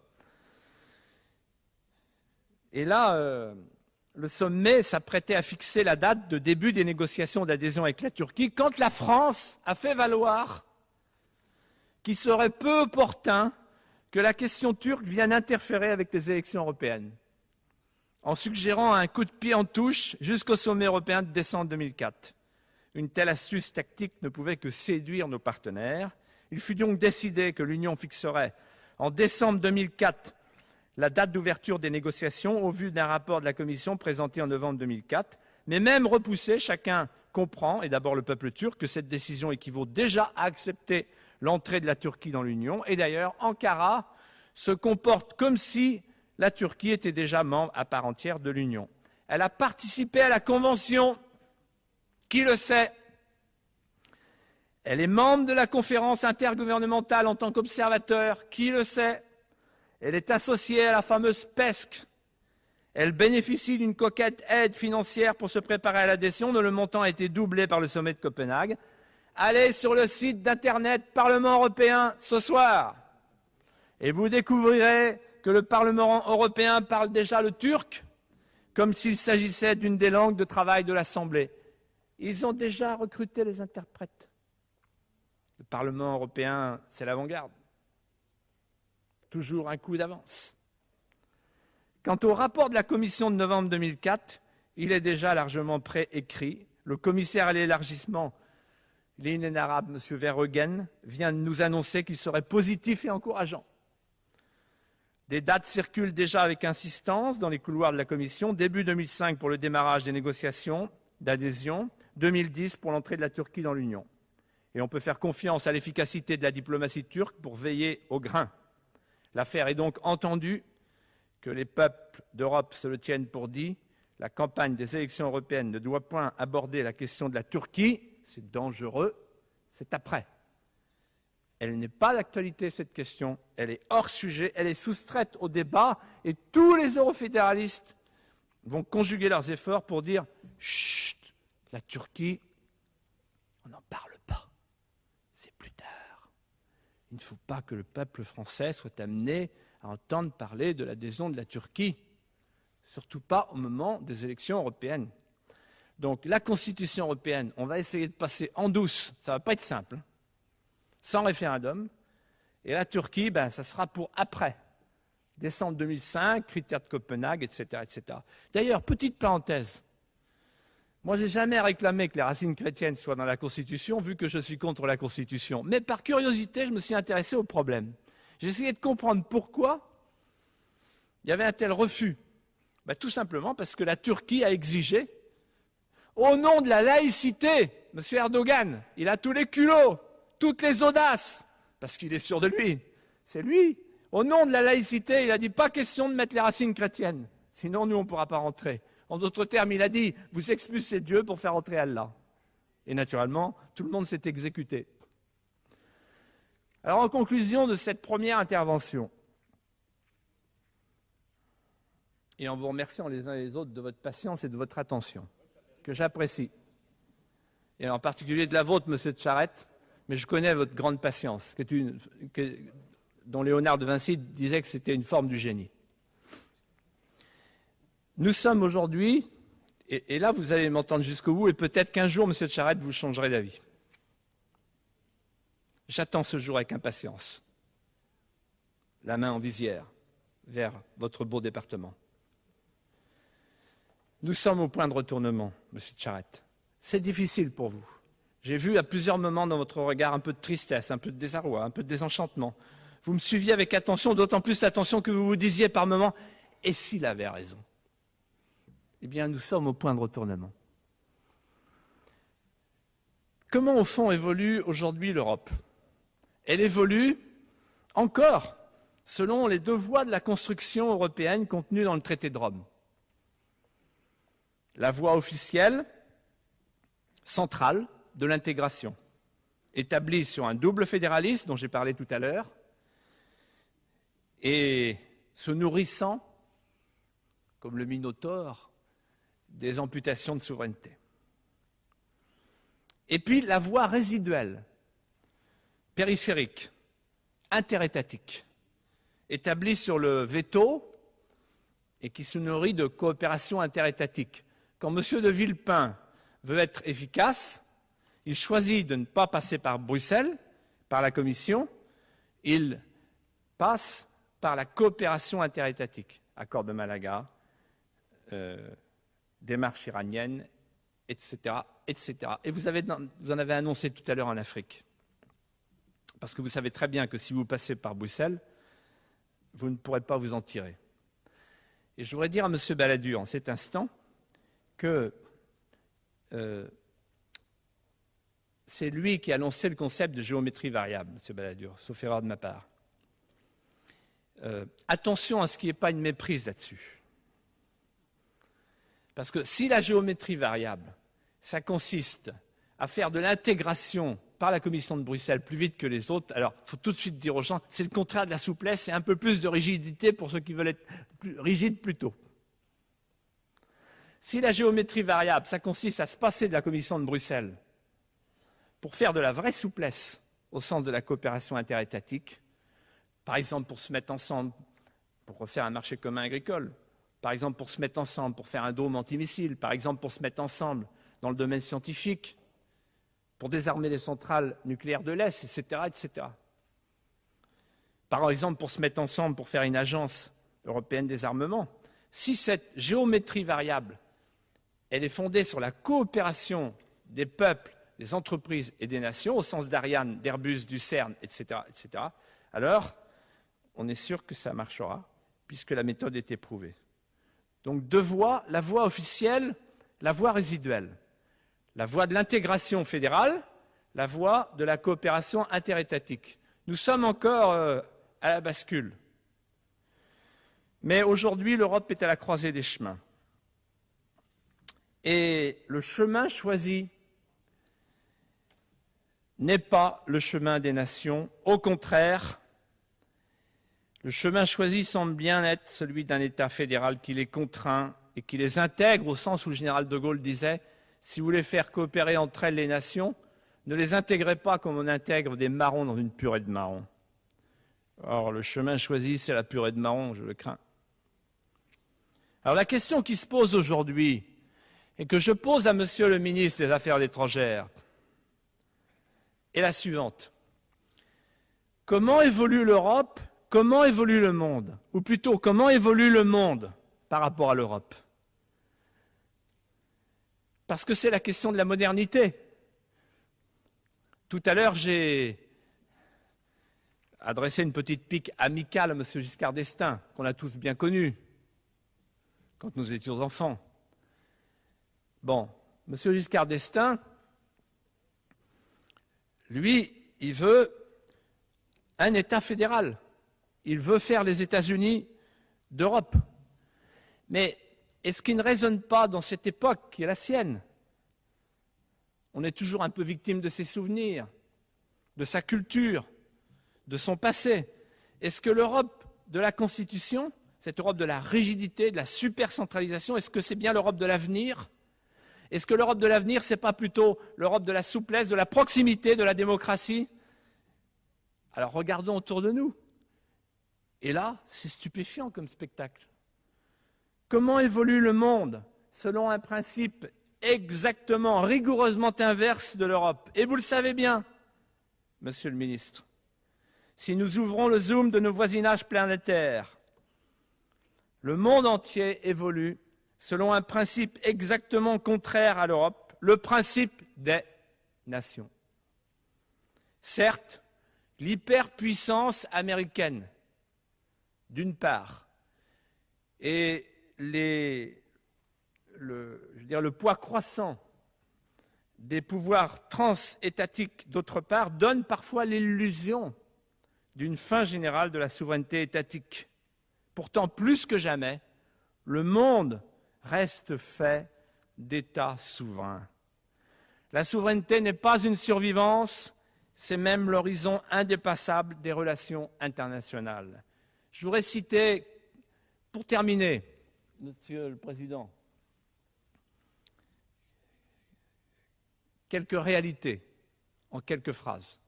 Et là, le sommet s'apprêtait à fixer la date de début des négociations d'adhésion avec la Turquie, quand la France a fait valoir qu'il serait peu opportun que la question turque vienne interférer avec les élections européennes, en suggérant un coup de pied en touche jusqu'au sommet européen de décembre 2004. Une telle astuce tactique ne pouvait que séduire nos partenaires. Il fut donc décidé que l'Union fixerait en décembre 2004 la date d'ouverture des négociations au vu d'un rapport de la Commission présenté en novembre 2004, mais même repoussé, chacun comprend, et d'abord le peuple turc, que cette décision équivaut déjà à accepter l'entrée de la Turquie dans l'Union. Et d'ailleurs, Ankara se comporte comme si la Turquie était déjà membre à part entière de l'Union. Elle a participé à la Convention, qui le sait. Elle est membre de la conférence intergouvernementale en tant qu'observateur, qui le sait. Elle est associée à la fameuse PESC. Elle bénéficie d'une coquette aide financière pour se préparer à l'adhésion, dont le montant a été doublé par le sommet de Copenhague. Allez sur le site d'Internet Parlement européen ce soir et vous découvrirez que le Parlement européen parle déjà le turc comme s'il s'agissait d'une des langues de travail de l'Assemblée. Ils ont déjà recruté les interprètes. Le Parlement européen, c'est l'avant-garde. Toujours un coup d'avance. Quant au rapport de la Commission de novembre 2004, il est déjà largement préécrit. Le commissaire à l'élargissement, l'inénarrable M. Verheugen, vient de nous annoncer qu'il serait positif et encourageant. Des dates circulent déjà avec insistance dans les couloirs de la Commission. Début 2005 pour le démarrage des négociations d'adhésion, 2010 pour l'entrée de la Turquie dans l'Union. Et on peut faire confiance à l'efficacité de la diplomatie turque pour veiller au grain. L'affaire est donc entendue. Que les peuples d'Europe se le tiennent pour dit, la campagne des élections européennes ne doit point aborder la question de la Turquie, c'est dangereux, c'est après. Elle n'est pas d'actualité, cette question, elle est hors sujet, elle est soustraite au débat, et tous les eurofédéralistes vont conjuguer leurs efforts pour dire « Chut, la Turquie, on n'en parle pas, c'est plus tard. Il ne faut pas que le peuple français soit amené à entendre parler de l'adhésion de la Turquie, surtout pas au moment des élections européennes. » Donc la Constitution européenne, on va essayer de passer en douce, ça ne va pas être simple, hein, sans référendum, et la Turquie, ça sera pour après, décembre 2005, critères de Copenhague, etc. etc. D'ailleurs, petite parenthèse, moi je n'ai jamais réclamé que les racines chrétiennes soient dans la Constitution, vu que je suis contre la Constitution, mais par curiosité, je me suis intéressé au problème. J'ai essayé de comprendre pourquoi il y avait un tel refus. Tout simplement parce que la Turquie a exigé, au nom de la laïcité, M. Erdogan, il a tous les culots, toutes les audaces, parce qu'il est sûr de lui. C'est lui. Au nom de la laïcité, il a dit pas question de mettre les racines chrétiennes, sinon nous on ne pourra pas rentrer. En d'autres termes, il a dit vous expulsez Dieu pour faire entrer Allah. Et naturellement, tout le monde s'est exécuté. Alors, en conclusion de cette première intervention, et en vous remerciant les uns et les autres de votre patience et de votre attention, que j'apprécie, et en particulier de la vôtre, Monsieur de Charette, mais je connais votre grande patience, dont Léonard de Vinci disait que c'était une forme du génie. Nous sommes aujourd'hui, et là vous allez m'entendre jusqu'au bout, et peut-être qu'un jour, Monsieur de Charette, vous changerez d'avis. J'attends ce jour avec impatience, la main en visière, vers votre beau département. Nous sommes au point de retournement, Monsieur de Charette. C'est difficile pour vous. J'ai vu à plusieurs moments dans votre regard un peu de tristesse, un peu de désarroi, un peu de désenchantement. Vous me suiviez avec attention, d'autant plus attention que vous vous disiez par moments « et s'il avait raison ?» Eh bien, nous sommes au point de retournement. Comment, au fond, évolue aujourd'hui l'Europe ? Elle évolue encore selon les deux voies de la construction européenne contenues dans le traité de Rome. La voie officielle, centrale, de l'intégration, établie sur un double fédéralisme dont j'ai parlé tout à l'heure, et se nourrissant, comme le Minotaure, des amputations de souveraineté. Et puis la voie résiduelle, périphérique, interétatique, établie sur le veto et qui se nourrit de coopération interétatique. Quand M. de Villepin veut être efficace, il choisit de ne pas passer par Bruxelles, par la Commission, il passe par la coopération interétatique. Accord de Malaga, démarche iranienne, etc., etc. Et vous en avez annoncé tout à l'heure en Afrique. Parce que vous savez très bien que si vous passez par Bruxelles, vous ne pourrez pas vous en tirer. Et je voudrais dire à M. Balladur en cet instant que c'est lui qui a lancé le concept de géométrie variable, M. Balladur, sauf erreur de ma part. Attention à ce qu'il n'y ait pas une méprise là-dessus. Parce que si la géométrie variable, ça consiste à faire de l'intégration par la Commission de Bruxelles plus vite que les autres, alors il faut tout de suite dire aux gens, c'est le contraire de la souplesse, c'est un peu plus de rigidité pour ceux qui veulent être plus rigides plus tôt. Si la géométrie variable, ça consiste à se passer de la Commission de Bruxelles pour faire de la vraie souplesse au sens de la coopération interétatique, par exemple pour se mettre ensemble pour refaire un marché commun agricole, par exemple pour se mettre ensemble pour faire un dôme antimissile, par exemple pour se mettre ensemble dans le domaine scientifique, pour désarmer les centrales nucléaires de l'Est, etc., etc. Par exemple pour se mettre ensemble pour faire une agence européenne des armements. Si cette géométrie variable, elle est fondée sur la coopération des peuples, des entreprises et des nations, au sens d'Ariane, d'Airbus, du CERN, etc., etc., alors on est sûr que ça marchera, puisque la méthode est éprouvée. Donc deux voies, la voie officielle, la voie résiduelle. La voie de l'intégration fédérale, la voie de la coopération interétatique. Nous sommes encore à la bascule. Mais aujourd'hui, l'Europe est à la croisée des chemins. Et le chemin choisi n'est pas le chemin des nations. Au contraire, le chemin choisi semble bien être celui d'un État fédéral qui les contraint et qui les intègre, au sens où le général de Gaulle disait « Si vous voulez faire coopérer entre elles les nations, ne les intégrez pas comme on intègre des marrons dans une purée de marrons. » Or, le chemin choisi, c'est la purée de marrons, je le crains. Alors la question qui se pose aujourd'hui, et que je pose à Monsieur le ministre des Affaires étrangères, est la suivante. Comment évolue l'Europe? Comment évolue le monde? Ou plutôt, comment évolue le monde par rapport à l'Europe? Parce que c'est la question de la modernité. Tout à l'heure, j'ai adressé une petite pique amicale à M. Giscard d'Estaing, qu'on a tous bien connu quand nous étions enfants. Bon, M. Giscard d'Estaing, lui, il veut un État fédéral. Il veut faire les États-Unis d'Europe. Mais est-ce qu'il ne résonne pas dans cette époque qui est la sienne? On est toujours un peu victime de ses souvenirs, de sa culture, de son passé. Est-ce que l'Europe de la Constitution, cette Europe de la rigidité, de la supercentralisation, est-ce que c'est bien l'Europe de l'avenir? Est-ce que l'Europe de l'avenir, ce n'est pas plutôt l'Europe de la souplesse, de la proximité, de la démocratie? Alors regardons autour de nous. Et là, c'est stupéfiant comme spectacle. Comment évolue le monde selon un principe exactement, rigoureusement inverse de l'Europe? Et vous le savez bien, Monsieur le ministre, si nous ouvrons le zoom de nos voisinages planétaires, le monde entier évolue selon un principe exactement contraire à l'Europe, le principe des nations. Certes, l'hyperpuissance américaine, d'une part, et le poids croissant des pouvoirs transétatiques, d'autre part, donnent parfois l'illusion d'une fin générale de la souveraineté étatique. Pourtant, plus que jamais, le monde reste fait d'États souverains. La souveraineté n'est pas une survivance, c'est même l'horizon indépassable des relations internationales. Je voudrais citer, pour terminer, Monsieur le Président, quelques réalités en quelques phrases.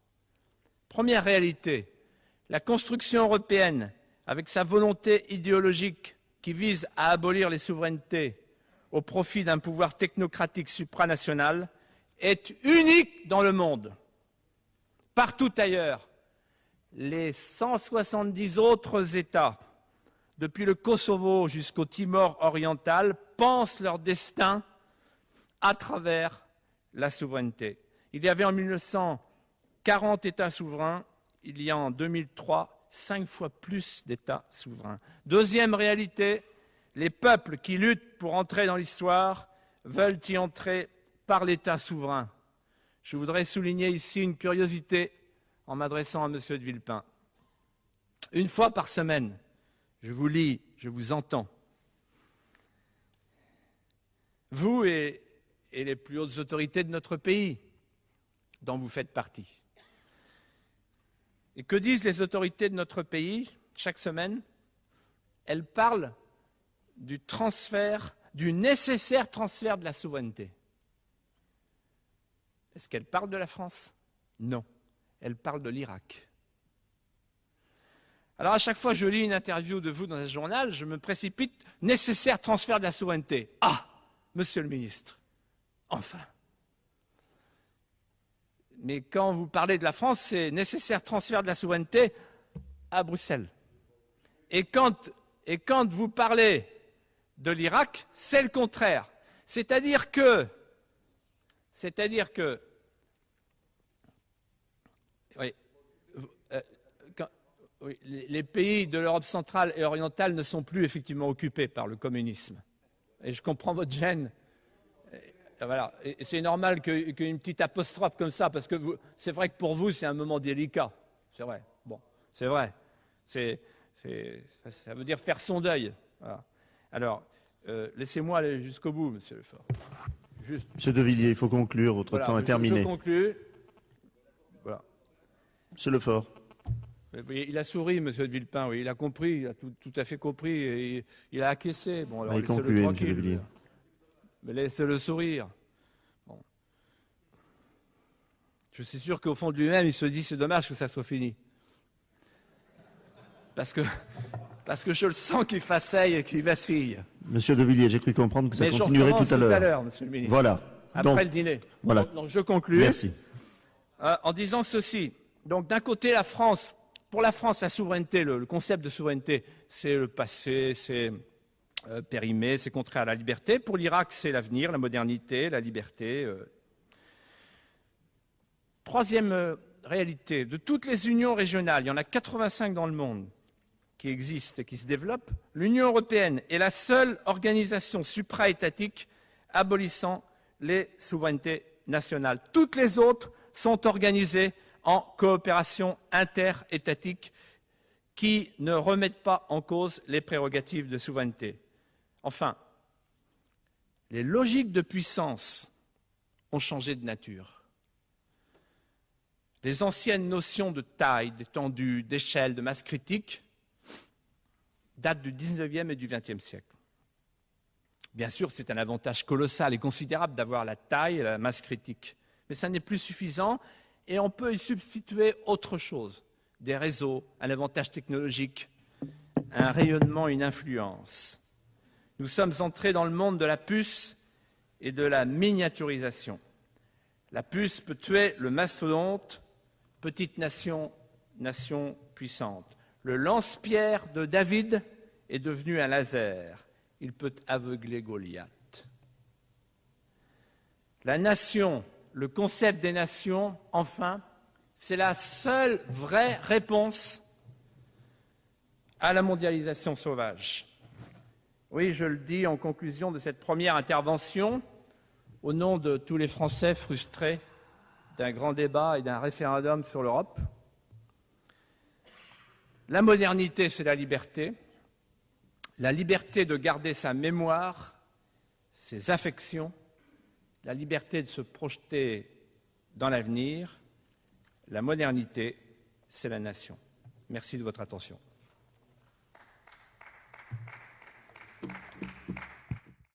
Première réalité, la construction européenne, avec sa volonté idéologique qui vise à abolir les souverainetés au profit d'un pouvoir technocratique supranational, est unique dans le monde. Partout ailleurs, les 170 autres États, depuis le Kosovo jusqu'au Timor oriental, pensent leur destin à travers la souveraineté. Il y avait en 1940 États souverains, il y a en 2003 5 fois plus d'États souverains. Deuxième réalité, les peuples qui luttent pour entrer dans l'histoire veulent y entrer par l'État souverain. Je voudrais souligner ici une curiosité en m'adressant à M. de Villepin. Une fois par semaine, je vous lis, je vous entends. Vous et les plus hautes autorités de notre pays, dont vous faites partie. Et que disent les autorités de notre pays chaque semaine? Elles parlent du transfert du nécessaire transfert de la souveraineté. Est-ce qu'elle parle de la France? Non, elle parle de l'Irak. Alors à chaque fois que je lis une interview de vous dans un journal, je me précipite, nécessaire transfert de la souveraineté. Ah, monsieur le ministre, enfin. Mais quand vous parlez de la France, c'est nécessaire transfert de la souveraineté à Bruxelles. Et quand vous parlez de l'Irak, c'est le contraire. C'est-à-dire que oui, les pays de l'Europe centrale et orientale ne sont plus effectivement occupés par le communisme. Et je comprends votre gêne. Voilà. Et c'est normal qu'une petite apostrophe comme ça, parce que c'est vrai que pour vous, c'est un moment délicat. C'est vrai. Bon, c'est vrai. Ça veut dire faire son deuil. Voilà. Alors, laissez-moi aller jusqu'au bout, monsieur Lefort. Monsieur De Villiers, il faut conclure, votre temps est terminé. Je conclue. Voilà. Monsieur Lefort. Vous voyez, il a souri, monsieur de Villepin, oui, il a compris, il a tout à fait compris, et il a acquiescé. Bon, alors, concluez, monsieur De Villiers. Mais laissez-le sourire. Bon. Je suis sûr qu'au fond de lui-même, il se dit c'est dommage que ça soit fini. Parce que je le sens qu'il faceille et qu'il vacille. Monsieur De Villiers, j'ai cru comprendre que ça continuerait tout à l'heure. Tout à l'heure, monsieur le ministre. Voilà. Après le dîner. Voilà. Donc je conclue. Merci. En disant ceci. Donc d'un côté, la France, pour la France, la souveraineté, le concept de souveraineté, c'est le passé, c'est périmé, c'est contraire à la liberté. Pour l'Irak, c'est l'avenir, la modernité, la liberté. Troisième réalité, de toutes les unions régionales, il y en a 85 dans le monde qui existent et qui se développent, l'Union européenne est la seule organisation supra-étatique abolissant les souverainetés nationales. Toutes les autres sont organisées en coopération interétatique qui ne remettent pas en cause les prérogatives de souveraineté. Enfin, les logiques de puissance ont changé de nature. Les anciennes notions de taille, d'étendue, d'échelle, de masse critique datent du XIXe et du XXe siècle. Bien sûr, c'est un avantage colossal et considérable d'avoir la taille et la masse critique, mais ça n'est plus suffisant et on peut y substituer autre chose, des réseaux, un avantage technologique, un rayonnement, une influence. Nous sommes entrés dans le monde de la puce et de la miniaturisation. La puce peut tuer le mastodonte, petite nation, nation puissante. Le lance-pierre de David est devenu un laser. Il peut aveugler Goliath. La nation, le concept des nations, enfin, c'est la seule vraie réponse à la mondialisation sauvage. Oui, je le dis en conclusion de cette première intervention, au nom de tous les Français frustrés d'un grand débat et d'un référendum sur l'Europe. La modernité, c'est la liberté de garder sa mémoire, ses affections, la liberté de se projeter dans l'avenir. La modernité, c'est la nation. Merci de votre attention.